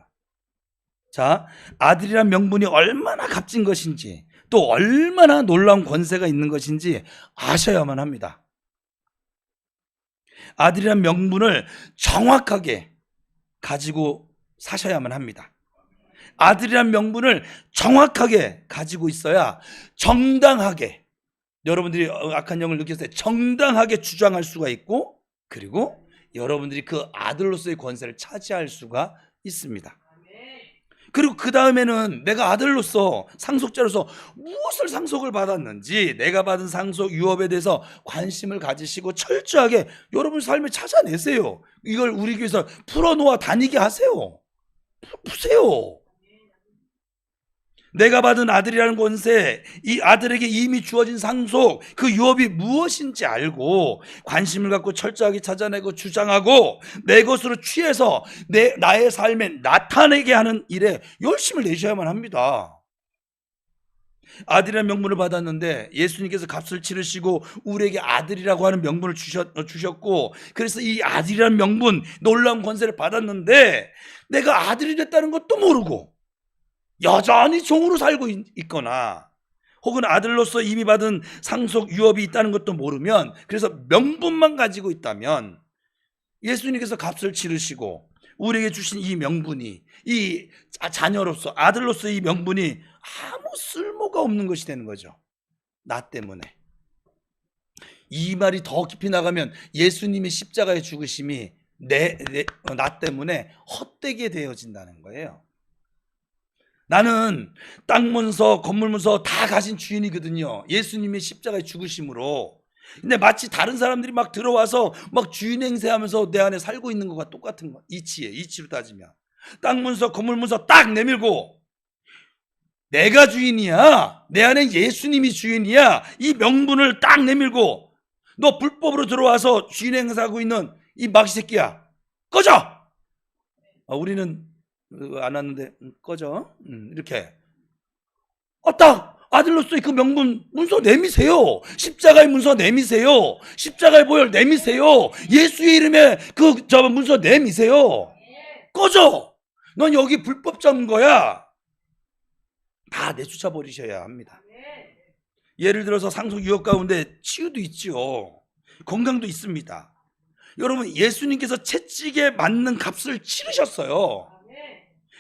자, 아들이란 명분이 얼마나 값진 것인지, 또 얼마나 놀라운 권세가 있는 것인지 아셔야만 합니다. 아들이란 명분을 정확하게 가지고 사셔야만 합니다. 아들이란 명분을 정확하게 가지고 있어야 정당하게, 여러분들이 악한 영을 느꼈을 때 정당하게 주장할 수가 있고, 그리고 여러분들이 그 아들로서의 권세를 차지할 수가 있습니다. 그리고 그 다음에는 내가 아들로서, 상속자로서 무엇을 상속을 받았는지, 내가 받은 상속 유업에 대해서 관심을 가지시고 철저하게 여러분 삶을 찾아내세요. 이걸 우리 교회에서 풀어놓아 다니게 하세요. 푸세요. 내가 받은 아들이라는 권세, 이 아들에게 이미 주어진 상속, 그 유업이 무엇인지 알고 관심을 갖고 철저하게 찾아내고 주장하고 내 것으로 취해서 나의 삶에 나타내게 하는 일에 열심을 내셔야만 합니다. 아들이라는 명분을 받았는데 예수님께서 값을 치르시고 우리에게 아들이라고 하는 명분을 주셨고, 그래서 이 아들이라는 명분, 놀라운 권세를 받았는데 내가 아들이 됐다는 것도 모르고 여전히 종으로 살고 있거나, 혹은 아들로서 이미 받은 상속 유업이 있다는 것도 모르면, 그래서 명분만 가지고 있다면, 예수님께서 값을 치르시고 우리에게 주신 이 명분이, 이 자녀로서, 아들로서 이 명분이 아무 쓸모가 없는 것이 되는 거죠. 나 때문에. 이 말이 더 깊이 나가면 예수님이 십자가에 죽으심이 나 때문에 헛되게 되어진다는 거예요. 나는 땅 문서, 건물 문서 다 가진 주인이거든요. 예수님이 십자가에 죽으심으로. 근데 마치 다른 사람들이 막 들어와서 막 주인 행세하면서 내 안에 살고 있는 것과 똑같은 거. 이치로 따지면 땅 문서, 건물 문서 딱 내밀고 내가 주인이야, 내 안에 예수님이 주인이야, 이 명분을 딱 내밀고 너 불법으로 들어와서 주인 행세하고 있는 이 마귀 새끼야, 꺼져! 우리는 안 왔는데 꺼져. 이렇게 딱 아들로서의 그 명분 문서 내미세요. 십자가의 문서 내미세요. 십자가의 보혈 내미세요. 예수의 이름에 그 문서 내미세요. 꺼져. 넌 여기 불법 잡은 거야. 다 내쫓아 버리셔야 합니다. 예를 들어서 상속 유업 가운데 치유도 있죠. 건강도 있습니다. 여러분, 예수님께서 채찍에 맞는 값을 치르셨어요.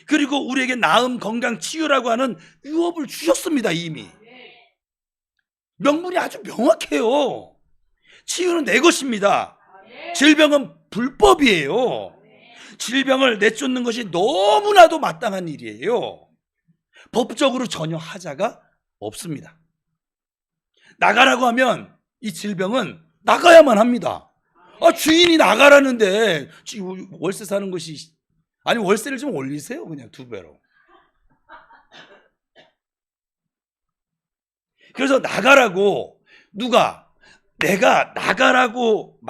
그리고 우리에게 나음, 건강, 치유라고 하는 유업을 주셨습니다. 이미 명분이 아주 명확해요. 치유는 내 것입니다. 질병은 불법이에요. 질병을 내쫓는 것이 너무나도 마땅한 일이에요. 법적으로 전혀 하자가 없습니다. 나가라고 하면 이 질병은 나가야만 합니다. 주인이 나가라는데 월세 사는 것이, 아니 월세를 좀 올리세요. 그냥 2배로. 그래서 나가라고, 내가 나가라고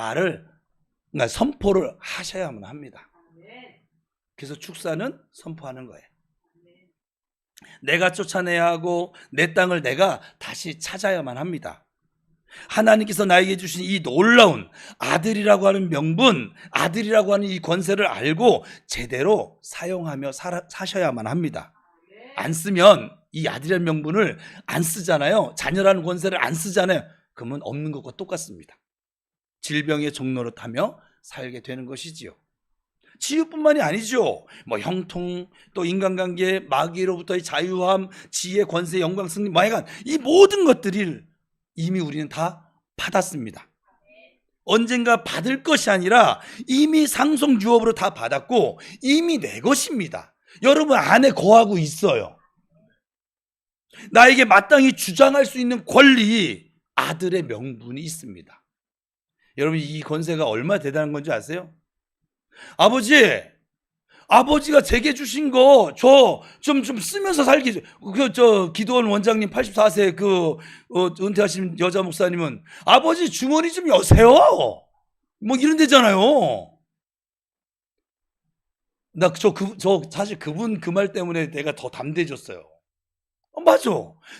선포를 하셔야만 합니다. 그래서 축사는 선포하는 거예요. 내가 쫓아내야 하고 내 땅을 내가 다시 찾아야만 합니다. 하나님께서 나에게 주신 이 놀라운 아들이라고 하는 명분, 아들이라고 하는 이 권세를 알고 제대로 사용하며 사셔야만 합니다. 안 쓰면, 이 아들이라는 명분을 안 쓰잖아요. 자녀라는 권세를 안 쓰잖아요. 그러면 없는 것과 똑같습니다. 질병의 종로로 타며 살게 되는 것이지요. 치유뿐만이 아니죠. 형통, 또 인간관계, 마귀로부터의 자유함, 지혜, 권세, 영광, 승리, 하여간 이 모든 것들을 이미 우리는 다 받았습니다. 언젠가 받을 것이 아니라 이미 상속 유업으로 다 받았고 이미 내 것입니다. 여러분 안에 거하고 있어요. 나에게 마땅히 주장할 수 있는 권리, 아들의 명분이 있습니다. 여러분 이 권세가 얼마나 대단한 건지 아세요? 아버지가 제게 주신 거 저 좀 쓰면서 살기. 기도원 원장님 84세 은퇴하신 여자 목사님은 아버지 주머니 좀 여세요. 뭐 이런 데잖아요. 사실 그분 그 말 때문에 내가 더 담대해졌어요. 맞아.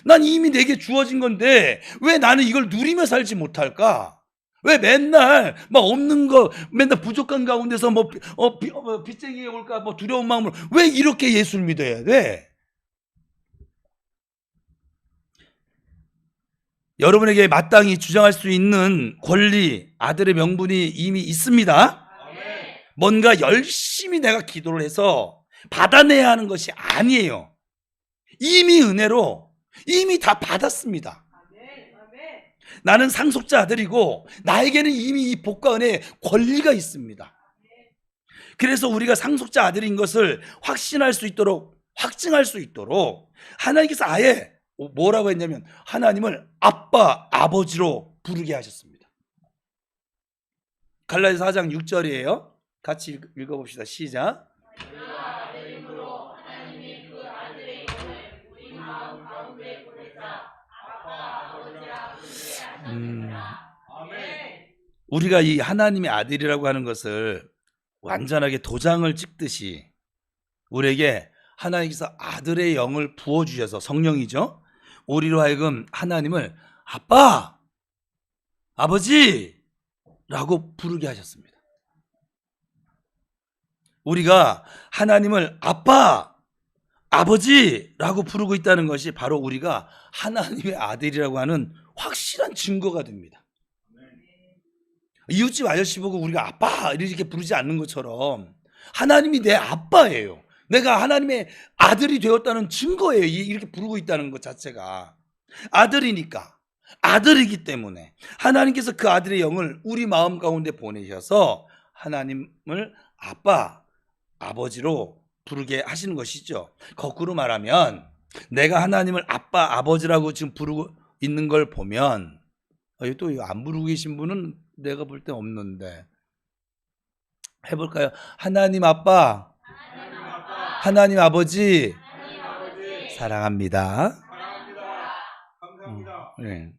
난 이미 내게 주어진 건데 왜 나는 이걸 누리며 살지 못할까? 왜 맨날 막 없는 거, 맨날 부족한 가운데서 빚쟁이가 올까 두려운 마음으로 왜 이렇게 예수를 믿어야 돼? 여러분에게 마땅히 주장할 수 있는 권리, 아들의 명분이 이미 있습니다. 뭔가 열심히 내가 기도를 해서 받아내야 하는 것이 아니에요. 이미 은혜로 이미 다 받았습니다. 나는 상속자 아들이고 나에게는 이미 이 복과 은혜의 권리가 있습니다. 그래서 우리가 상속자 아들인 것을 확신할 수 있도록, 확증할 수 있도록 하나님께서 아예 뭐라고 했냐면 하나님을 아빠, 아버지로 부르게 하셨습니다. 갈라디아서 4장 6절이에요. 같이 읽어봅시다. 시작. 우리가 이 하나님의 아들이라고 하는 것을 완전하게 도장을 찍듯이 우리에게 하나님께서 아들의 영을 부어주셔서, 성령이죠, 우리로 하여금 하나님을 아빠, 아버지라고 부르게 하셨습니다. 우리가 하나님을 아빠, 아버지라고 부르고 있다는 것이 바로 우리가 하나님의 아들이라고 하는 확실한 증거가 됩니다. 이웃집 아저씨 보고 우리가 아빠 이렇게 부르지 않는 것처럼 하나님이 내 아빠예요. 내가 하나님의 아들이 되었다는 증거예요. 이렇게 부르고 있다는 것 자체가. 아들이니까, 아들이기 때문에 하나님께서 그 아들의 영을 우리 마음 가운데 보내셔서 하나님을 아빠, 아버지로 부르게 하시는 것이죠. 거꾸로 말하면 내가 하나님을 아빠, 아버지라고 지금 부르고 있는 걸 보면, 또 안 부르고 계신 분은 내가 볼 때 없는데 해볼까요? 하나님 아빠, 하나님 아버지, 사랑합니다. 감사합니다. 네.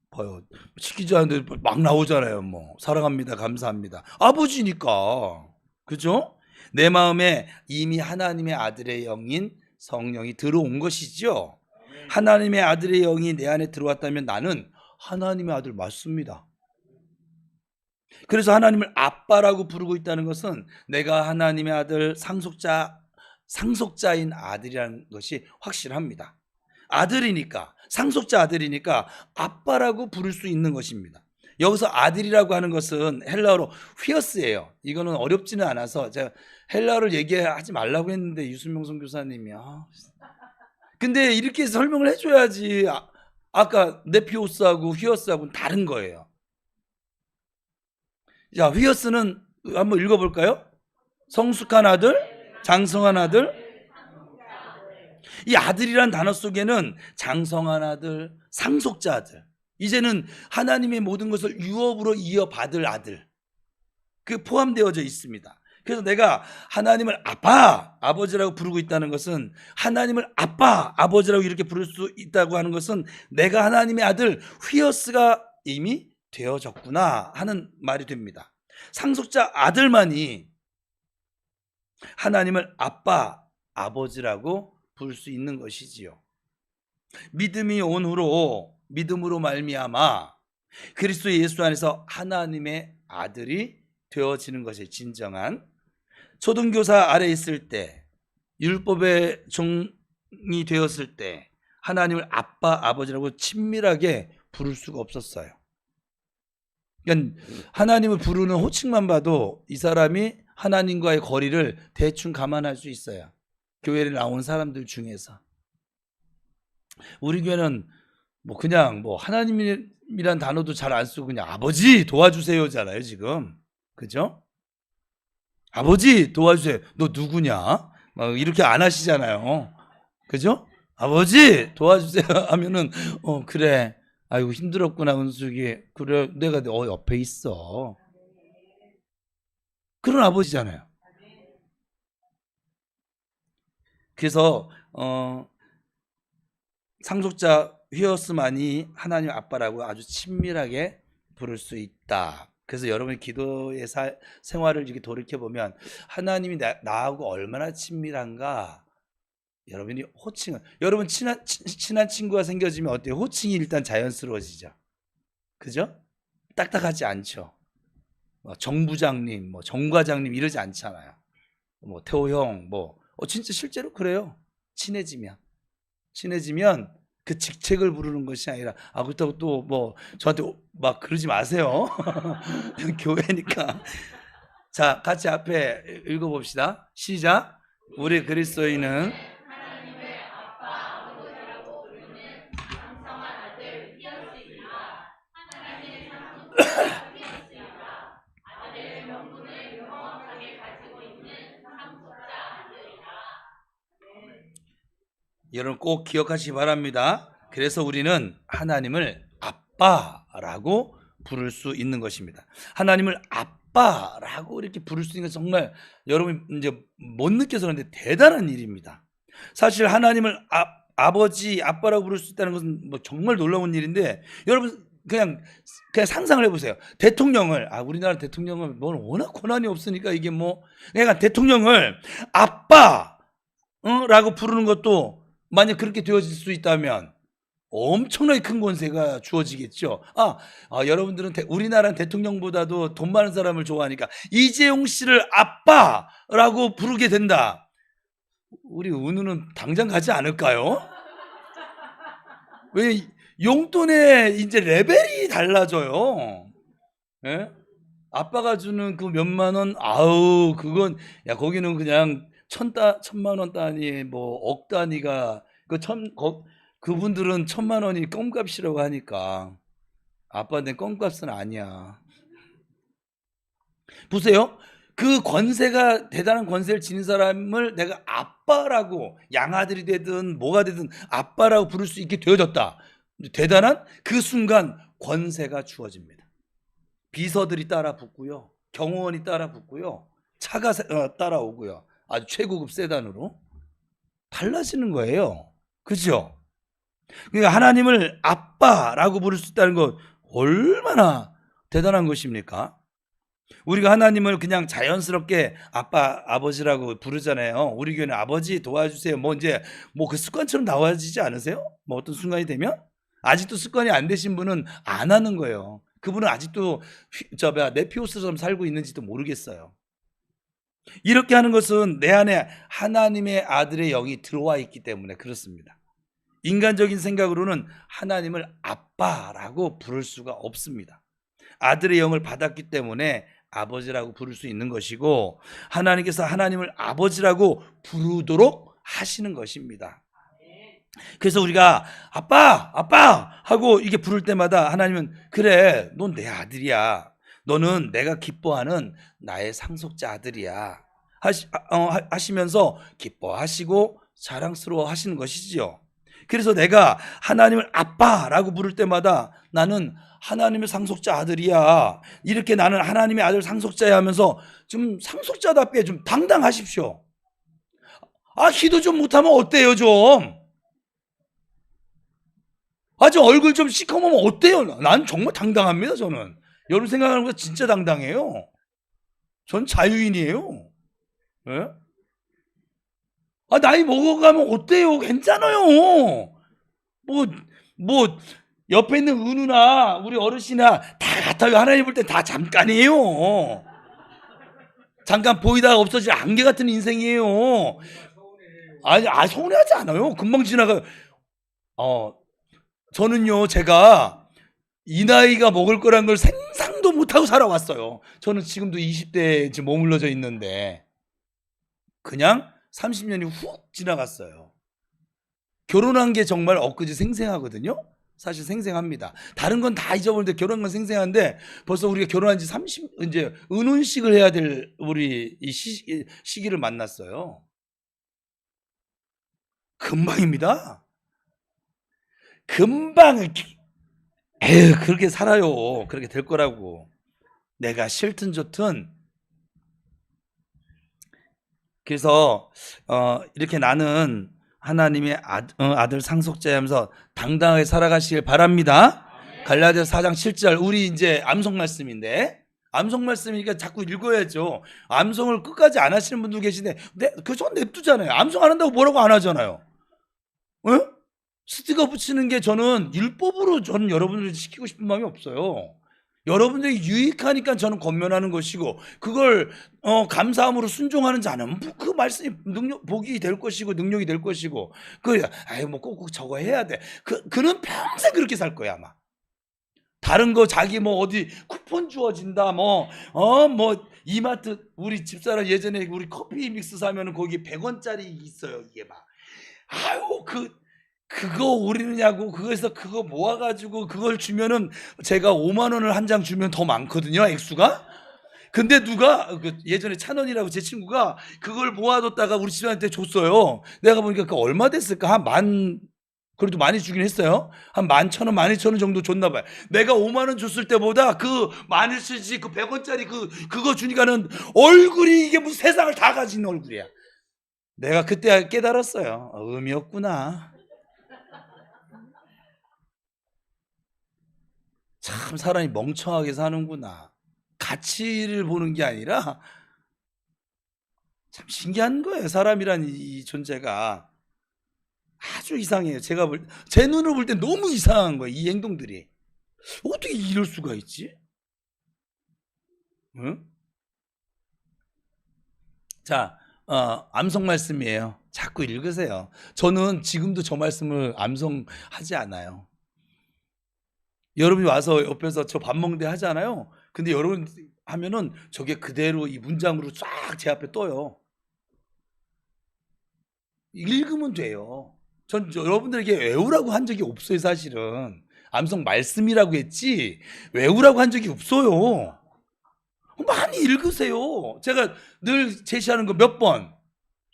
봐요. 시키지 않는데 막 나오잖아요. 사랑합니다, 감사합니다. 아버지니까. 그죠? 내 마음에 이미 하나님의 아들의 영인 성령이 들어온 것이죠. 하나님의 아들의 영이 내 안에 들어왔다면 나는 하나님의 아들 맞습니다. 그래서 하나님을 아빠라고 부르고 있다는 것은 내가 하나님의 아들, 상속자인 아들이라는 것이 확실합니다. 아들이니까, 상속자 아들이니까 아빠라고 부를 수 있는 것입니다. 여기서 아들이라고 하는 것은 헬라어로 휘어스예요. 이거는 어렵지는 않아서 제가 헬라어를 얘기하지 말라고 했는데 유순명 선교사님이 근데 이렇게 설명을 해줘야지. 아까 네피오스하고 휘어스하고는 다른 거예요. 자, 휘어스는 한번 읽어볼까요? 성숙한 아들, 장성한 아들. 이 아들이란 단어 속에는 장성한 아들, 상속자 아들, 이제는 하나님의 모든 것을 유업으로 이어받을 아들, 그 포함되어져 있습니다. 그래서 내가 하나님을 아빠, 아버지라고 부르고 있다는 것은, 하나님을 아빠, 아버지라고 이렇게 부를 수 있다고 하는 것은 내가 하나님의 아들 휘어스가 이미 되어졌구나 하는 말이 됩니다. 상속자 아들만이 하나님을 아빠, 아버지라고 부를 수 있는 것이지요. 믿음이 온 후로, 믿음으로 말미암아 그리스도 예수 안에서 하나님의 아들이 되어지는 것이 진정한, 초등교사 아래 있을 때, 율법의 종이 되었을 때 하나님을 아빠, 아버지라고 친밀하게 부를 수가 없었어요. 그러니까 하나님을 부르는 호칭만 봐도 이 사람이 하나님과의 거리를 대충 감안할 수 있어요. 교회에 나온 사람들 중에서. 우리 교회는 뭐 그냥 뭐 하나님이란 단어도 잘 안 쓰고 그냥 아버지 도와주세요잖아요, 지금. 그죠? 아버지 도와주세요. 너 누구냐? 막 이렇게 안 하시잖아요. 그죠? 아버지 도와주세요 하면은 그래. 아이고 힘들었구나 은숙이. 그래 내가 옆에 있어. 그런 아버지잖아요. 그래서 상속자 휘어스만이 하나님 아빠라고 아주 친밀하게 부를 수 있다. 그래서 여러분이 기도의 생활을 이렇게 돌이켜보면 하나님이 나하고 얼마나 친밀한가. 여러분이 여러분 친한 친구가 생겨지면 어때요? 호칭이 일단 자연스러워지죠. 그죠? 딱딱하지 않죠. 뭐 정부장님, 뭐 정과장님 이러지 않잖아요. 뭐 태호 형, 진짜 실제로 그래요. 친해지면 그 직책을 부르는 것이 아니라 그렇다고 또 뭐 저한테 막 그러지 마세요. 교회니까. 자, 같이 앞에 읽어봅시다. 시작. 우리 그리스도인은 여러분 꼭 기억하시기 바랍니다. 그래서 우리는 하나님을 아빠라고 부를 수 있는 것입니다. 하나님을 아빠라고 이렇게 부를 수 있는 건 정말 여러분이 이제 못 느껴서 그런데 대단한 일입니다. 사실 하나님을 아버지, 아빠라고 부를 수 있다는 것은 뭐 정말 놀라운 일인데 여러분 그냥 상상을 해보세요. 대통령을 우리나라 대통령은 뭐 워낙 권한이 없으니까 이게 뭐 그러니까 대통령을 아빠라고 부르는 것도 만약 그렇게 되어질 수 있다면 엄청나게 큰 권세가 주어지겠죠. 여러분들은 우리나라 대통령보다도 돈 많은 사람을 좋아하니까 이재용 씨를 아빠라고 부르게 된다. 우리 은우는 당장 가지 않을까요? 왜 용돈의 이제 레벨이 달라져요. 예? 아빠가 주는 그 몇만 원, 그건 거기는 그냥 천만 원 단위, 뭐 억 단위가 그분들은 1,000만 원이 껌값이라고 하니까 아빠한테 껌값은 아니야. 보세요. 그 대단한 권세를 지닌 사람을 내가 아빠라고 양아들이 되든 뭐가 되든 아빠라고 부를 수 있게 되어졌다. 대단한 그 순간 권세가 주어집니다. 비서들이 따라 붙고요. 경호원이 따라 붙고요. 차가 따라오고요. 아주 최고급 세단으로 달라지는 거예요. 그죠? 그러니까 하나님을 아빠라고 부를 수 있다는 건 얼마나 대단한 것입니까? 우리가 하나님을 그냥 자연스럽게 아빠, 아버지라고 부르잖아요. 우리 교회는 아버지 도와주세요. 그 습관처럼 나와지지 않으세요? 뭐 어떤 순간이 되면? 아직도 습관이 안 되신 분은 안 하는 거예요. 그분은 아직도 네피오스처럼 살고 있는지도 모르겠어요. 이렇게 하는 것은 내 안에 하나님의 아들의 영이 들어와 있기 때문에 그렇습니다. 인간적인 생각으로는 하나님을 아빠라고 부를 수가 없습니다. 아들의 영을 받았기 때문에 아버지라고 부를 수 있는 것이고 하나님께서 하나님을 아버지라고 부르도록 하시는 것입니다. 그래서 우리가 아빠 하고 이게 부를 때마다 하나님은 그래 넌 내 아들이야. 너는 내가 기뻐하는 나의 상속자 아들이야. 하시면서 기뻐하시고 자랑스러워 하시는 것이지요. 그래서 내가 하나님을 아빠라고 부를 때마다 나는 하나님의 상속자 아들이야. 이렇게 나는 하나님의 아들 상속자야 하면서 좀 상속자답게 좀 당당하십시오. 기도 좀 못하면 어때요 좀? 좀 얼굴 좀 시커매면 어때요? 난 정말 당당합니다 저는. 여러분 생각하는 것보다 진짜 당당해요. 전 자유인이에요. 네? 나이 먹어가면 어때요? 괜찮아요. 옆에 있는 은우나 우리 어르신이나 다 같아요. 하나님 볼 때 다 잠깐이에요. 잠깐 보이다가 없어질 안개 같은 인생이에요. 서운해하지 않아요. 금방 지나가요. 저는요, 제가 이 나이가 먹을 거란 걸 상상도 못하고 살아왔어요. 저는 지금도 20대에 지금 머물러져 있는데 그냥 30년이 훅 지나갔어요. 결혼한 게 정말 엊그제 생생하거든요. 사실 생생합니다. 다른 건 다 잊어버리는데 결혼한 건 생생한데 벌써 우리가 결혼한 지 30, 이제 은혼식을 해야 될 우리 이 시기를 만났어요. 금방입니다. 금방, 에휴, 그렇게 살아요. 그렇게 될 거라고. 내가 싫든 좋든. 그래서 이렇게 나는 하나님의 아들 상속자이면서 당당하게 살아가시길 바랍니다. 갈라디아서 4장 7절 우리 이제 암송 말씀인데 암송 말씀이니까 자꾸 읽어야죠. 암송을 끝까지 안 하시는 분들 계신데 그전 냅두잖아요. 암송 안 한다고 뭐라고 안 하잖아요. 스티커 붙이는 게 저는 율법으로 저는 여러분들 시키고 싶은 마음이 없어요. 여러분들이 유익하니까 저는 권면하는 것이고 그걸 감사함으로 순종하는 자는 그 말씀이 복이 될 것이고 능력이 될 것이고 뭐 꼭 저거 해야 돼. 그는 평생 그렇게 살 거야 아마. 다른 거 자기 뭐 어디 쿠폰 주어진다 뭐 이마트 우리 집사람 예전에 우리 커피 믹스 사면은 거기 100원짜리 있어요. 이게 막 그거 오리느냐고 그거에서 그거 모아가지고 그걸 주면은 제가 5만 원을 한 장 주면 더 많거든요 액수가. 근데 누가 예전에 찬원이라고 제 친구가 그걸 모아뒀다가 우리 집사람한테 줬어요. 내가 보니까 그 얼마 됐을까 그래도 많이 주긴 했어요. 한 11,000원, 12,000원 정도 줬나 봐요. 내가 5만 원 줬을 때보다 그 많이 쓰지 그 100원짜리 그거 주니까는 얼굴이 이게 무슨 세상을 다 가진 얼굴이야. 내가 그때 깨달았어요. 의미 없구나. 참 사람이 멍청하게 사는구나. 가치를 보는 게 아니라 참 신기한 거예요. 사람이란 이 존재가 아주 이상해요. 제 눈으로 볼 때 너무 이상한 거예요. 이 행동들이 어떻게 이럴 수가 있지? 응? 자, 암송 말씀이에요. 자꾸 읽으세요. 저는 지금도 저 말씀을 암송하지 않아요. 여러분이 와서 옆에서 저 밥 먹는데 하잖아요. 근데 여러분 하면은 저게 그대로 이 문장으로 쫙 제 앞에 떠요. 읽으면 돼요. 전 여러분들에게 외우라고 한 적이 없어요. 사실은 암송 말씀이라고 했지 외우라고 한 적이 없어요. 많이 읽으세요. 제가 늘 제시하는 거 몇 번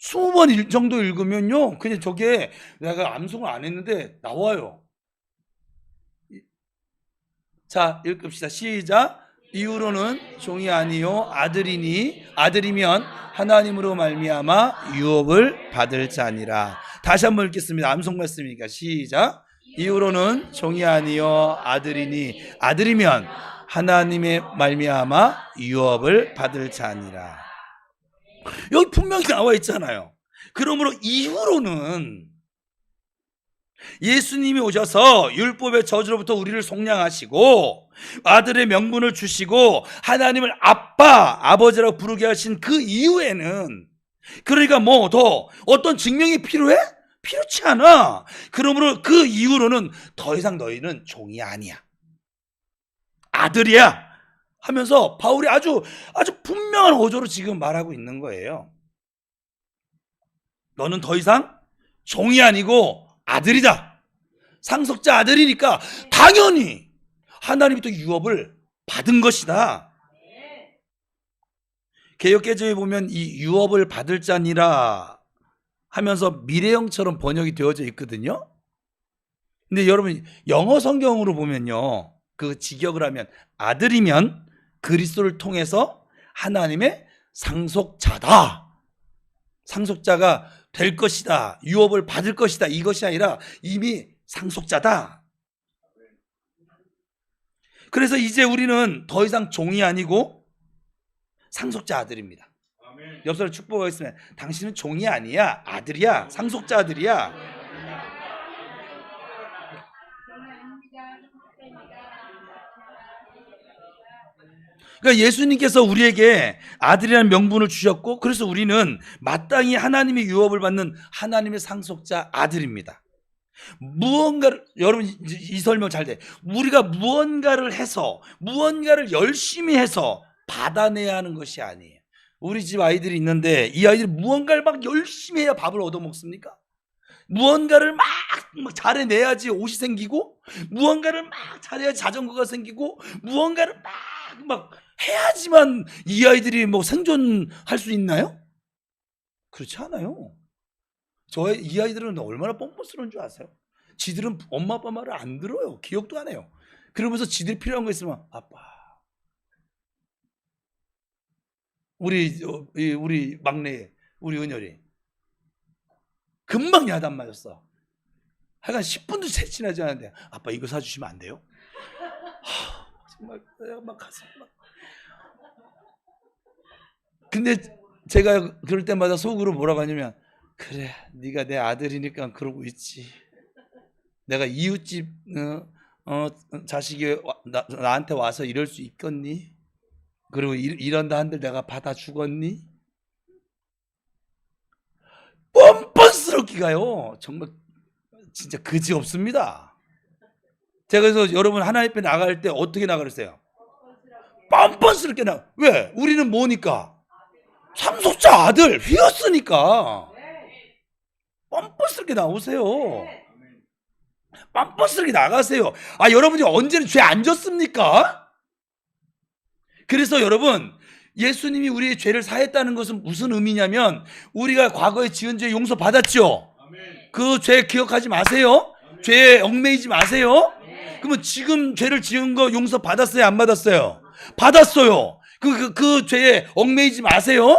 20번 정도 읽으면요 그냥 저게 내가 암송을 안 했는데 나와요. 자, 읽읍시다. 시작. 이후로는 종이 아니요 아들이니 아들이면 하나님으로 말미암아 유업을 받을 자니라. 다시 한번 읽겠습니다. 암송 말씀이니까 시작. 이후로는 종이 아니요 아들이니 아들이면 하나님의 말미암아 유업을 받을 자니라. 여기 분명히 나와 있잖아요. 그러므로 이후로는 예수님이 오셔서 율법의 저주로부터 우리를 속량하시고 아들의 명분을 주시고 하나님을 아버지라고 부르게 하신 그 이후에는 그러니까 뭐 더 어떤 증명이 필요해? 필요치 않아. 그러므로 그 이후로는 더 이상 너희는 종이 아니야. 아들이야. 하면서 바울이 아주 분명한 어조로 지금 말하고 있는 거예요. 너는 더 이상 종이 아니고 아들이다. 상속자 아들이니까 당연히 하나님부터 유업을 받은 것이다. 개역개정에 보면 이 유업을 받을 자니라 하면서 미래형처럼 번역이 되어져 있거든요. 근데 여러분 영어 성경으로 보면요 그 직역을 하면 아들이면 그리스도를 통해서 하나님의 상속자다. 상속자가 될 것이다. 유업을 받을 것이다. 이것이 아니라 이미 상속자다. 그래서 이제 우리는 더 이상 종이 아니고 상속자 아들입니다. 옆 사람 축복하겠습니다. 당신은 종이 아니야. 아들이야. 상속자 아들이야. 그러니까 예수님께서 우리에게 아들이라는 명분을 주셨고 그래서 우리는 마땅히 하나님의 유업을 받는 하나님의 상속자 아들입니다. 여러분 이 설명 잘 돼. 우리가 무언가를 해서 무언가를 열심히 해서 받아내야 하는 것이 아니에요. 우리 집 아이들이 있는데 이 아이들이 무언가를 막 열심히 해야 밥을 얻어먹습니까? 무언가를 막 잘해내야지 옷이 생기고, 무언가를 막 잘해야지 자전거가 생기고, 무언가를 막 해야지만 이 아이들이 뭐 생존할 수 있나요? 그렇지 않아요. 이 아이들은 얼마나 뻔뻔스러운 줄 아세요? 지들은 엄마 아빠 말을 안 들어요. 기억도 안 해요. 그러면서 지들이 필요한 거 있으면 아빠, 우리 막내 우리 은열이 금방 야단 맞았어. 하여간 10분도 채 지나지 않았는데 아빠 이거 사주시면 안 돼요? 정말 내가 막 가슴 막. 근데 제가 그럴 때마다 속으로 뭐라고 하냐면, 그래 네가 내 아들이니까 그러고 있지. 내가 이웃집 자식이 나한테 와서 이럴 수 있겠니? 그리고 이런다 한들 내가 받아 주겠니? 뻔뻔스럽기가요 정말 진짜 그지 없습니다. 제가 그래서 여러분 하나님 앞에 나갈 때 어떻게 나가랬어요? 뻔뻔스럽게 왜? 우리는 뭐니까? 상속자 아들 휘었으니까 뻔뻔스럽게 나오세요. 뻔뻔스럽게 나가세요. 여러분이 언제는 죄 안 졌습니까? 그래서 여러분, 예수님이 우리의 죄를 사했다는 것은 무슨 의미냐면, 우리가 과거에 지은 죄 용서 받았죠? 그 죄 기억하지 마세요. 죄에 얽매이지 마세요. 그러면 지금 죄를 지은 거 용서 받았어요? 안 받았어요? 받았어요. 그 죄에 얽매이지 마세요.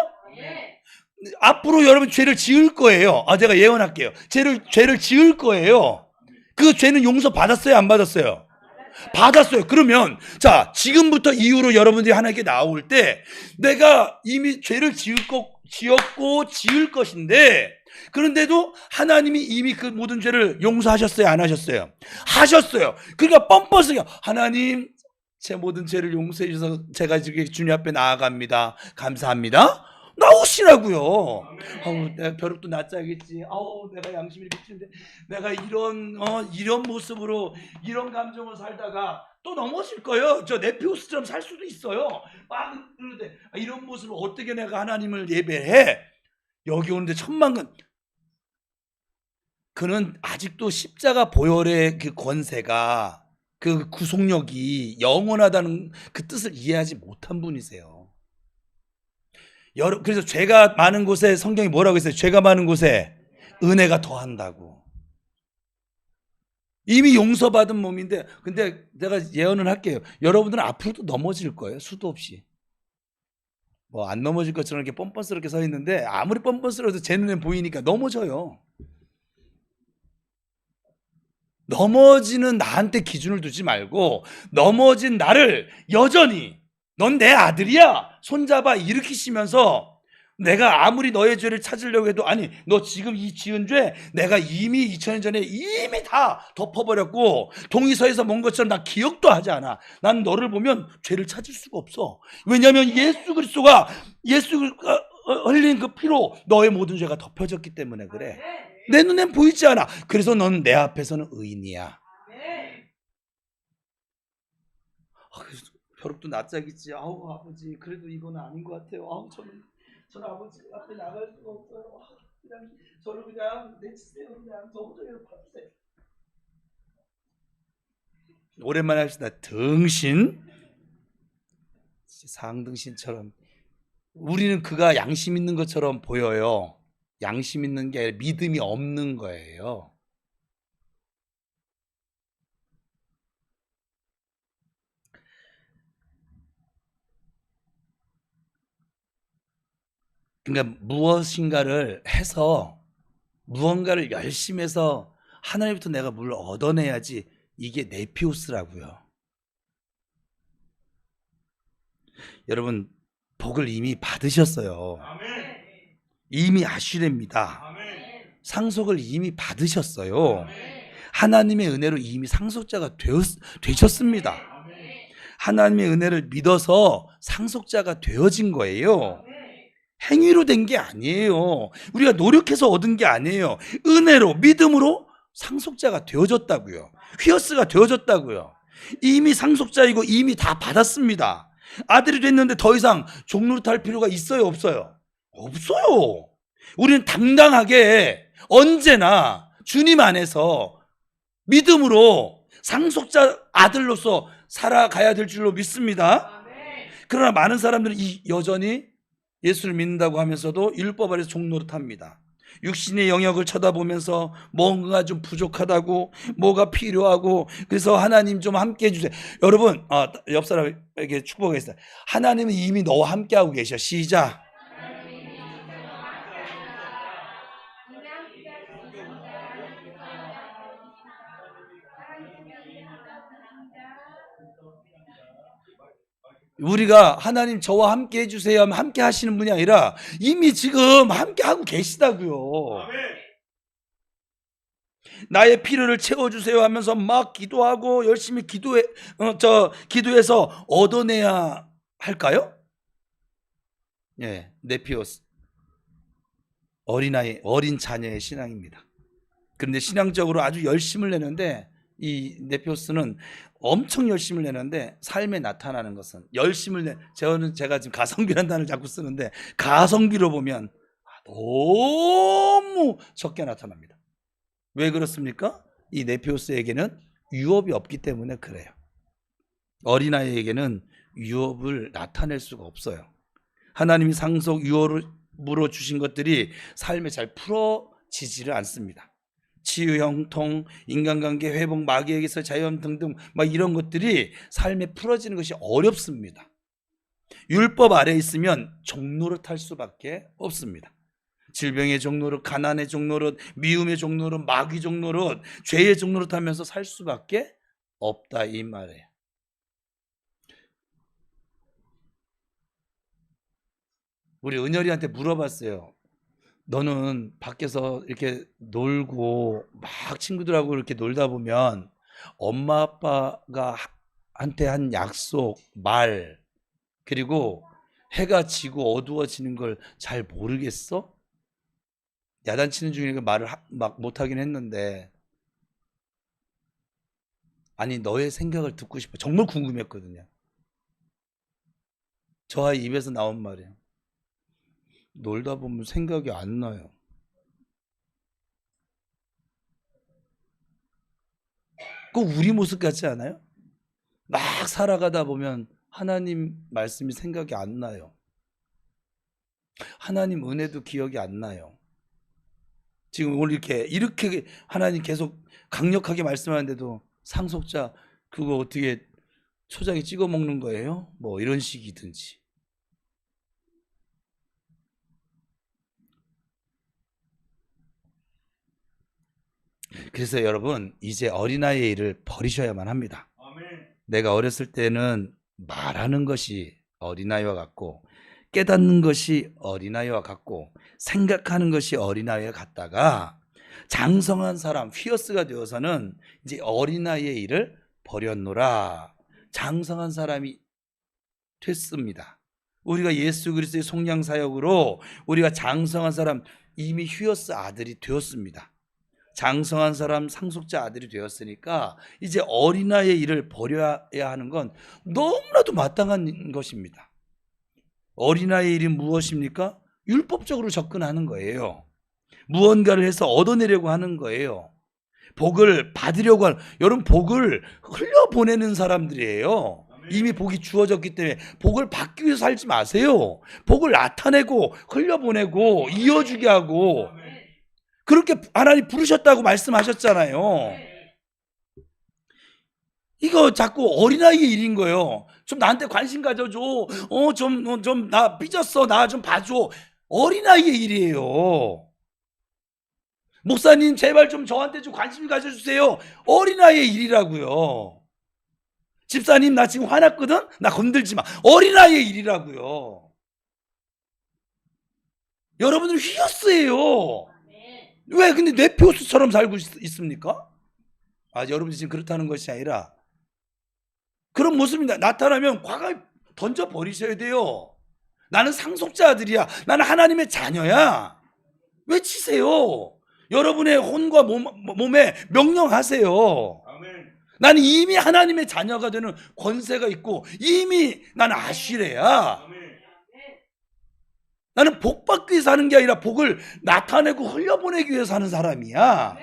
앞으로 여러분 죄를 지을 거예요. 제가 예언할게요. 죄를 지을 거예요. 그 죄는 용서 받았어요? 안 받았어요? 받았어요. 그러면 지금부터 이후로 여러분들이 하나님께 나올 때 내가 이미 죄를 지었고 지을 것인데, 그런데도 하나님이 이미 그 모든 죄를 용서하셨어요? 안 하셨어요? 하셨어요. 그러니까 뻔뻔하게 하나님 제 모든 죄를 용서해 주셔서 제가 지금 주님 앞에 나아갑니다. 감사합니다. 나오시라고요. 내가 벼룩도 낯짝이지. 내가 양심이 비치는데 내가 이런 모습으로 이런 감정을 살다가 또 넘어질 거예요. 저 네피우스처럼 살 수도 있어요. 그런데 이런 모습을 어떻게 내가 하나님을 예배해? 여기 오는데 천만건. 그는 아직도 십자가 보혈의 그 권세가, 그 구속력이 영원하다는 그 뜻을 이해하지 못한 분이세요. 그래서 죄가 많은 곳에 성경이 뭐라고 했어요? 죄가 많은 곳에 은혜가 더한다고. 이미 용서받은 몸인데, 근데 내가 예언을 할게요. 여러분들은 앞으로도 넘어질 거예요. 수도 없이. 뭐 안 넘어질 것처럼 이렇게 뻔뻔스럽게 서 있는데, 아무리 뻔뻔스러워도 제 눈에 보이니까 넘어져요. 넘어지는 나한테 기준을 두지 말고, 넘어진 나를 여전히 넌 내 아들이야 손잡아 일으키시면서, 내가 아무리 너의 죄를 찾으려고 해도 너 지금 이 지은 죄 내가 이미 2000년 전에 이미 다 덮어버렸고 동의서에서 뭔 것처럼 나 기억도 하지 않아. 난 너를 보면 죄를 찾을 수가 없어. 왜냐하면 예수 그리스도가 흘린 그 피로 너의 모든 죄가 덮여졌기 때문에 그래. 내 눈엔 보이지 않아. 그래서 넌 내 앞에서는 의인이야. 벼룩도 낯짝이지. 아버지 그래도 이거는 아닌 것 같아요. 저는 아버지 앞에 나갈 수가 없어요. 그냥 저를 그냥 내치세요. 그냥 저 혼자 봐주세요. 오랜만에 합시다. 등신, 상등신처럼. 우리는 그가 양심 있는 것처럼 보여요. 양심 있는 게 아니라 믿음이 없는 거예요. 그러니까 무엇인가를 해서, 무언가를 열심히 해서 하나님부터 내가 뭘 얻어내야지. 이게 네피우스라고요. 여러분 복을 이미 받으셨어요. 이미 아슈레입니다. 상속을 이미 받으셨어요. 하나님의 은혜로 이미 상속자가 되셨습니다. 하나님의 은혜를 믿어서 상속자가 되어진 거예요. 행위로 된 게 아니에요. 우리가 노력해서 얻은 게 아니에요. 은혜로, 믿음으로 상속자가 되어졌다고요. 휘어스가 되어졌다고요. 이미 상속자이고 이미 다 받았습니다. 아들이 됐는데 더 이상 종노릇할 필요가 있어요, 없어요? 없어요. 우리는 당당하게 언제나 주님 안에서 믿음으로 상속자 아들로서 살아가야 될 줄로 믿습니다. 그러나 많은 사람들은 여전히 예수를 믿는다고 하면서도 율법 아래서 종노릇합니다. 육신의 영역을 쳐다보면서 뭔가 좀 부족하다고, 뭐가 필요하고, 그래서 하나님 좀 함께 해주세요. 여러분, 옆 사람에게 축복하겠습니다. 하나님은 이미 너와 함께하고 계셔. 시작. 우리가 하나님 저와 함께 해주세요 하면 함께 하시는 분이 아니라 이미 지금 함께 하고 계시다고요. 나의 필요를 채워주세요 하면서 막 기도하고 열심히 기도해서 얻어내야 할까요? 예, 네피오스 어린 자녀의 신앙입니다. 그런데 신앙적으로 아주 열심을 내는데 이 네피오스는 엄청 열심을 내는데 삶에 나타나는 것은 제가 지금 가성비라는 단어를 자꾸 쓰는데 가성비로 보면 너무 적게 나타납니다. 왜 그렇습니까? 이 네피오스에게는 유업이 없기 때문에 그래요. 어린아이에게는 유업을 나타낼 수가 없어요. 하나님이 상속 유업으로 주신 것들이 삶에 잘 풀어지지를 않습니다. 치유, 형통, 인간관계 회복, 마귀에게서 자연 등등 막 이런 것들이 삶에 풀어지는 것이 어렵습니다. 율법 아래에 있으면 종노릇 할 수밖에 없습니다. 질병의 종노릇, 가난의 종노릇, 미움의 종노릇, 마귀 종노릇, 죄의 종노릇 하면서 살 수밖에 없다 이 말이에요. 우리 은열이한테 물어봤어요. 너는 밖에서 이렇게 놀고 막 친구들하고 이렇게 놀다 보면 엄마 아빠가 한테 한 약속, 말, 그리고 해가 지고 어두워지는 걸 잘 모르겠어? 야단치는 중이니까 말을 막 못하긴 했는데, 아니 너의 생각을 듣고 싶어. 정말 궁금했거든요. 저 아이 입에서 나온 말이에요. 놀다 보면 생각이 안 나요. 꼭 우리 모습 같지 않아요? 막 살아가다 보면 하나님 말씀이 생각이 안 나요. 하나님 은혜도 기억이 안 나요. 지금 오늘 이렇게 하나님 계속 강력하게 말씀하는데도 상속자 그거 어떻게 초장에 찍어 먹는 거예요? 뭐 이런 식이든지. 그래서 여러분 이제 어린아이의 일을 버리셔야만 합니다. 내가 어렸을 때는 말하는 것이 어린아이와 같고 깨닫는 것이 어린아이와 같고 생각하는 것이 어린아이와 같다가 장성한 사람 휘어스가 되어서는 이제 어린아이의 일을 버렸노라. 장성한 사람이 됐습니다. 우리가 예수 그리스도의 속량 사역으로 우리가 장성한 사람 이미 휘어스 아들이 되었습니다. 장성한 사람 상속자 아들이 되었으니까 이제 어린아이의 일을 버려야 하는 건 너무나도 마땅한 것입니다. 어린아이의 일이 무엇입니까? 율법적으로 접근하는 거예요. 무언가를 해서 얻어내려고 하는 거예요. 복을 받으려고 하는, 여러분 복을 흘려보내는 사람들이에요. 이미 복이 주어졌기 때문에 복을 받기 위해서 살지 마세요. 복을 나타내고 흘려보내고 이어주게 하고 그렇게 하나님 부르셨다고 말씀하셨잖아요. 이거 자꾸 어린아이의 일인 거예요. 좀 나한테 관심 가져줘. 좀 나 삐졌어. 나 좀 봐줘. 어린아이의 일이에요. 목사님 제발 좀 저한테 좀 관심 가져주세요. 어린아이의 일이라고요. 집사님 나 지금 화났거든? 나 건들지 마. 어린아이의 일이라고요. 여러분들 휘어스예요. 왜 근데 네피오스처럼 살고 있습니까? 여러분이 지금 그렇다는 것이 아니라 그런 모습이 나타나면 과감히 던져버리셔야 돼요. 나는 상속자 아들이야. 나는 하나님의 자녀야. 외치세요. 여러분의 혼과 몸에 명령하세요. 나는 이미 하나님의 자녀가 되는 권세가 있고 이미 나는 아시레야. 나는 복 받기 위해서 하는 게 아니라 복을 나타내고 흘려보내기 위해서 하는 사람이야.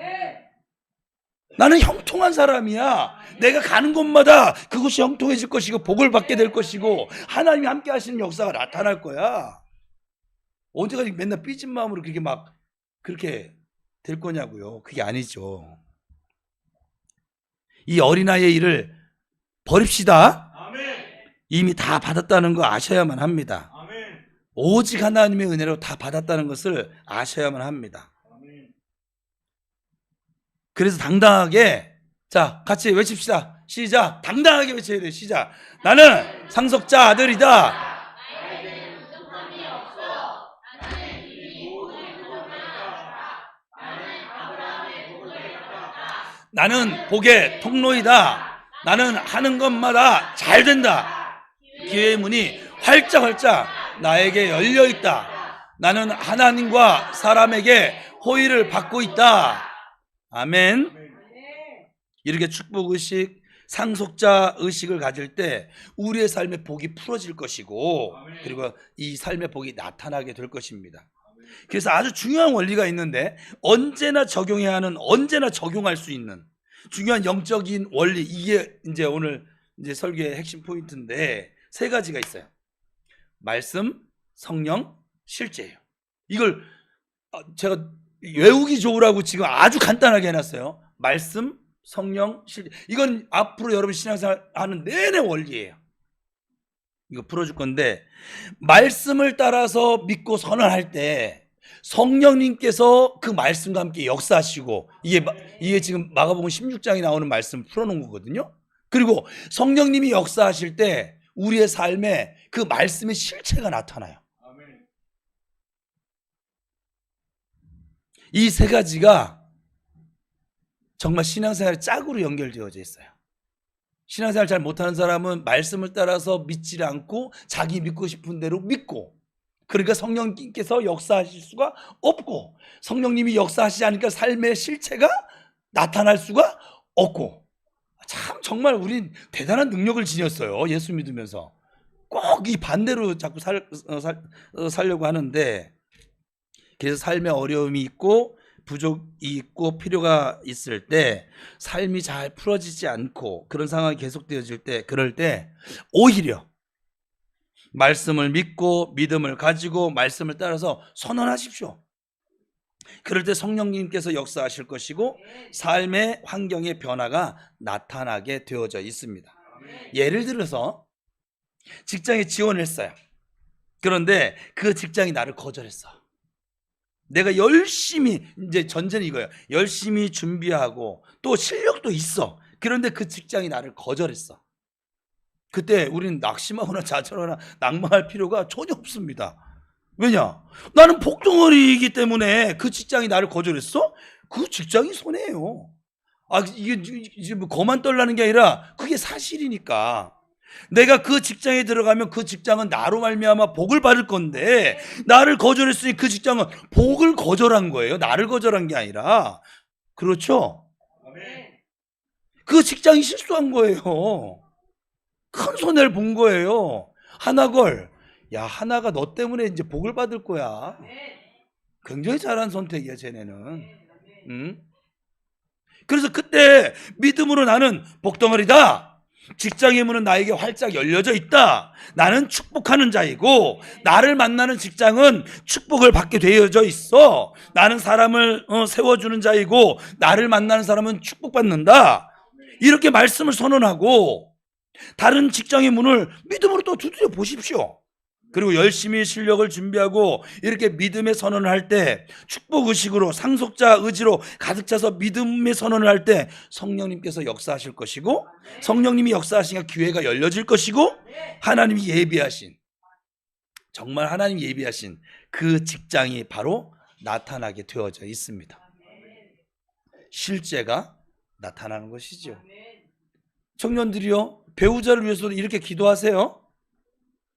나는 형통한 사람이야. 내가 가는 곳마다 그것이 형통해질 것이고 복을 받게 될 것이고 하나님이 함께 하시는 역사가 나타날 거야. 언제까지 맨날 삐진 마음으로 그렇게 될 거냐고요. 그게 아니죠. 이 어린아이의 일을 버립시다. 이미 다 받았다는 거 아셔야만 합니다. 오직 하나님의 은혜로 다 받았다는 것을 아셔야만 합니다. 그래서 당당하게, 자, 같이 외칩시다. 시작. 당당하게 외쳐야 돼요. 시작. 나는 상속자 아들이다. 나는 복의 통로이다. 나는 하는 것마다 잘 된다. 기회의 문이 활짝활짝 나에게 열려 있다. 나는 하나님과 사람에게 호의를 받고 있다. 아멘. 이렇게 축복의식, 상속자 의식을 가질 때 우리의 삶의 복이 풀어질 것이고, 그리고 이 삶의 복이 나타나게 될 것입니다. 그래서 아주 중요한 원리가 있는데, 언제나 적용해야 하는, 언제나 적용할 수 있는 중요한 영적인 원리, 이게 이제 오늘 이제 설교의 핵심 포인트인데, 세 가지가 있어요. 말씀, 성령, 실제예요. 이걸 제가 외우기 좋으라고 지금 아주 간단하게 해놨어요. 말씀, 성령, 실제. 이건 앞으로 여러분 신앙생활 하는 내내 원리예요. 이거 풀어줄 건데, 말씀을 따라서 믿고 선언할 때 성령님께서 그 말씀과 함께 역사하시고, 이게 지금 마가복음 16장에 나오는 말씀을 풀어놓은 거거든요. 그리고 성령님이 역사하실 때 우리의 삶에 그 말씀의 실체가 나타나요. 이 세 가지가 정말 신앙생활에 짝으로 연결되어져 있어요. 신앙생활 잘 못하는 사람은 말씀을 따라서 믿지 않고 자기 믿고 싶은 대로 믿고, 그러니까 성령님께서 역사하실 수가 없고, 성령님이 역사하시지 않으니까 삶의 실체가 나타날 수가 없고, 참 정말 우린 대단한 능력을 지녔어요. 예수 믿으면서 꼭 이 반대로 자꾸 살려고 하는데, 그래서 삶에 어려움이 있고 부족이 있고 필요가 있을 때 삶이 잘 풀어지지 않고 그런 상황이 계속되어질 때, 그럴 때 오히려 말씀을 믿고 믿음을 가지고 말씀을 따라서 선언하십시오. 그럴 때 성령님께서 역사하실 것이고 삶의 환경의 변화가 나타나게 되어져 있습니다. 예를 들어서 직장에 지원을 했어요. 그런데 그 직장이 나를 거절했어. 내가 열심히, 이제 전제는 이거예요. 열심히 준비하고 또 실력도 있어. 그런데 그 직장이 나를 거절했어. 그때 우리는 낙심하거나 좌절하거나 낭망할 필요가 전혀 없습니다. 왜냐? 나는 복덩어리이기 때문에 그 직장이 나를 거절했어? 그 직장이 손해예요. 이게 뭐 거만 떨라는 게 아니라 그게 사실이니까. 내가 그 직장에 들어가면 그 직장은 나로 말미암아 복을 받을 건데, 나를 거절했으니 그 직장은 복을 거절한 거예요. 나를 거절한 게 아니라. 그렇죠? 그 직장이 실수한 거예요. 큰 손해를 본 거예요. 하나걸, 야, 하나가 너 때문에 이제 복을 받을 거야. 굉장히 잘한 선택이야, 쟤네는. 응? 그래서 그때 믿음으로 나는 복덩어리다. 직장의 문은 나에게 활짝 열려져 있다. 나는 축복하는 자이고 나를 만나는 직장은 축복을 받게 되어져 있어. 나는 사람을 세워주는 자이고 나를 만나는 사람은 축복받는다. 이렇게 말씀을 선언하고 다른 직장의 문을 믿음으로 또 두드려 보십시오. 그리고 열심히 실력을 준비하고 이렇게 믿음의 선언을 할 때, 축복의식으로 상속자 의지로 가득 차서 믿음의 선언을 할 때 성령님께서 역사하실 것이고, 성령님이 역사하시니까 기회가 열려질 것이고, 하나님이 예비하신, 정말 하나님이 예비하신 그 직장이 바로 나타나게 되어져 있습니다. 실제가 나타나는 것이죠. 청년들이요, 배우자를 위해서도 이렇게 기도하세요.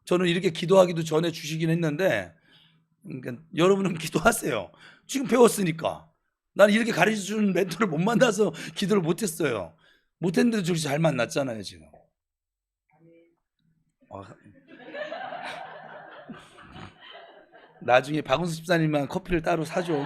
저는 이렇게 기도하기도 전에 주시긴 했는데, 그러니까 여러분은 기도하세요. 지금 배웠으니까. 난 이렇게 가르쳐주는 멘토를 못 만나서 기도를 못했어요. 못했는데도 저렇게 잘 만났잖아요, 지금. 나중에 박은수 집사님만 커피를 따로 사줘.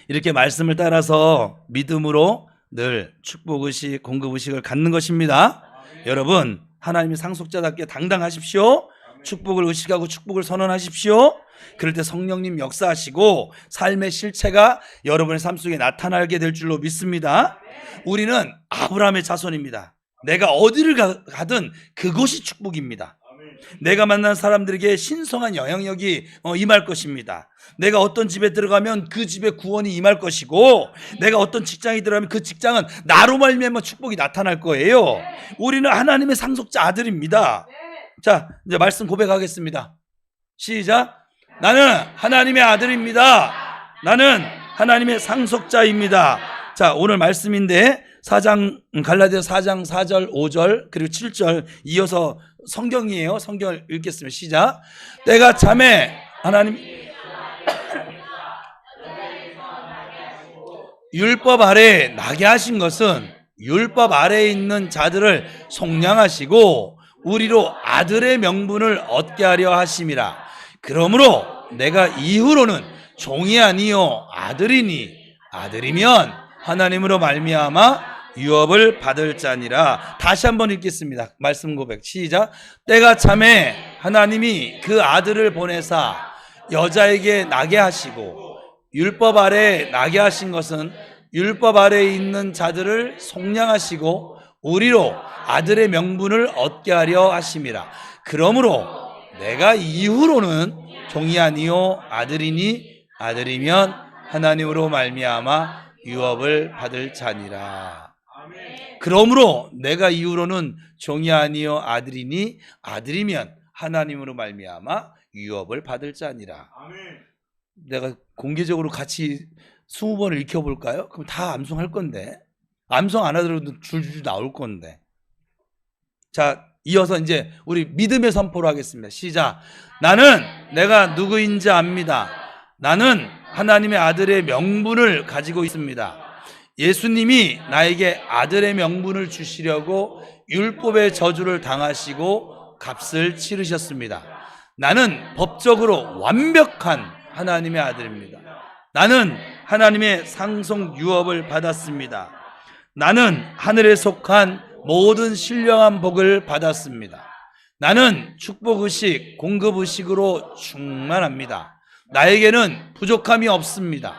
이렇게 말씀을 따라서 믿음으로 늘 축복의식, 공급의식을 갖는 것입니다. 여러분, 하나님의 상속자답게 당당하십시오. 축복을 의식하고 축복을 선언하십시오. 그럴 때 성령님 역사하시고 삶의 실체가 여러분의 삶 속에 나타나게 될 줄로 믿습니다. 우리는 아브라함의 자손입니다. 내가 어디를 가든 그곳이 축복입니다. 내가 만난 사람들에게 신성한 영향력이 임할 것입니다. 내가 어떤 집에 들어가면 그 집에 구원이 임할 것이고, 내가 어떤 직장에 들어가면 그 직장은 나로 말미암아 축복이 나타날 거예요. 우리는 하나님의 상속자 아들입니다. 자, 이제 말씀 고백하겠습니다. 시작. 나는 하나님의 아들입니다. 나는 하나님의 상속자입니다. 자, 오늘 말씀인데 갈라디아서 4장 4절 5절 그리고 7절 이어서 성경이에요. 성경을 읽겠습니다. 시작. 때가 참에 하나님 율법 아래에 나게 하신 것은 율법 아래에 있는 자들을 속량하시고 우리로 아들의 명분을 얻게 하려 하심이라. 그러므로 내가 이후로는 종이 아니요 아들이니 아들이면 하나님으로 말미암아 유업을 받을 자니라. 다시 한번 읽겠습니다. 말씀 고백 시작. 때가 참에 하나님이 그 아들을 보내사 여자에게 나게 하시고 율법 아래에 나게 하신 것은 율법 아래에 있는 자들을 속량하시고 우리로 아들의 명분을 얻게 하려 하심이라. 그러므로 내가 이후로는 종이 아니요 아들이니 아들이면 하나님으로 말미암아 유업을 받을 자니라. 그러므로 내가 이후로는 종이 아니요 아들이니 아들이면 하나님으로 말미암아 유업을 받을 자니라. 내가 공개적으로 같이 20번을 읽혀볼까요? 그럼 다 암송할 건데, 암송 안 하더라도 줄줄 나올 건데. 자, 이어서 이제 우리 믿음의 선포를 하겠습니다. 시작. 나는 내가 누구인지 압니다. 나는 하나님의 아들의 명분을 가지고 있습니다. 예수님이 나에게 아들의 명분을 주시려고 율법의 저주를 당하시고 값을 치르셨습니다. 나는 법적으로 완벽한 하나님의 아들입니다. 나는 하나님의 상속 유업을 받았습니다. 나는 하늘에 속한 모든 신령한 복을 받았습니다. 나는 축복의식, 공급의식으로 충만합니다. 나에게는 부족함이 없습니다.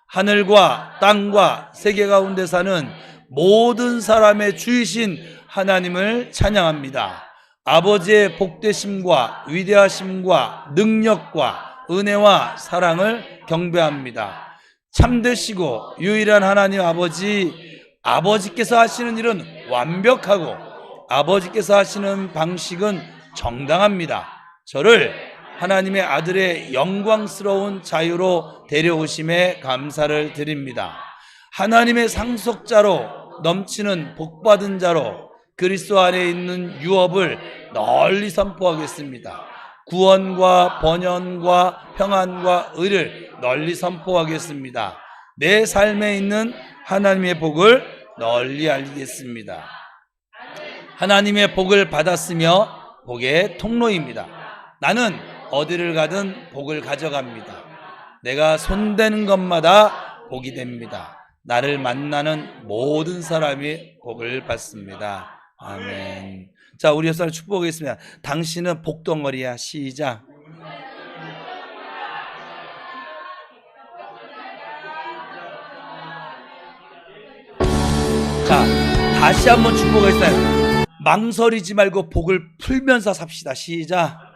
하늘과 땅과 세계 가운데 사는 모든 사람의 주이신 하나님을 찬양합니다. 아버지의 복되심과 위대하심과 능력과 은혜와 사랑을 경배합니다. 참되시고 유일한 하나님 아버지께서 하시는 일은 완벽하고 아버지께서 하시는 방식은 정당합니다. 저를 하나님의 아들의 영광스러운 자유로 데려오심에 감사를 드립니다. 하나님의 상속자로 넘치는 복받은 자로 그리스도 안에 있는 유업을 널리 선포하겠습니다. 구원과 번영과 평안과 의를 널리 선포하겠습니다. 내 삶에 있는 하나님의 복을 널리 알리겠습니다. 하나님의 복을 받았으며 복의 통로입니다. 나는 어디를 가든 복을 가져갑니다. 내가 손대는 것마다 복이 됩니다. 나를 만나는 모든 사람이 복을 받습니다. 아멘. 자, 우리 옆사람 축복하겠습니다. 당신은 복덩어리야. 시작. 자, 다시 한번 축복하겠습니다. 망설이지 말고 복을 풀면서 삽시다. 시작.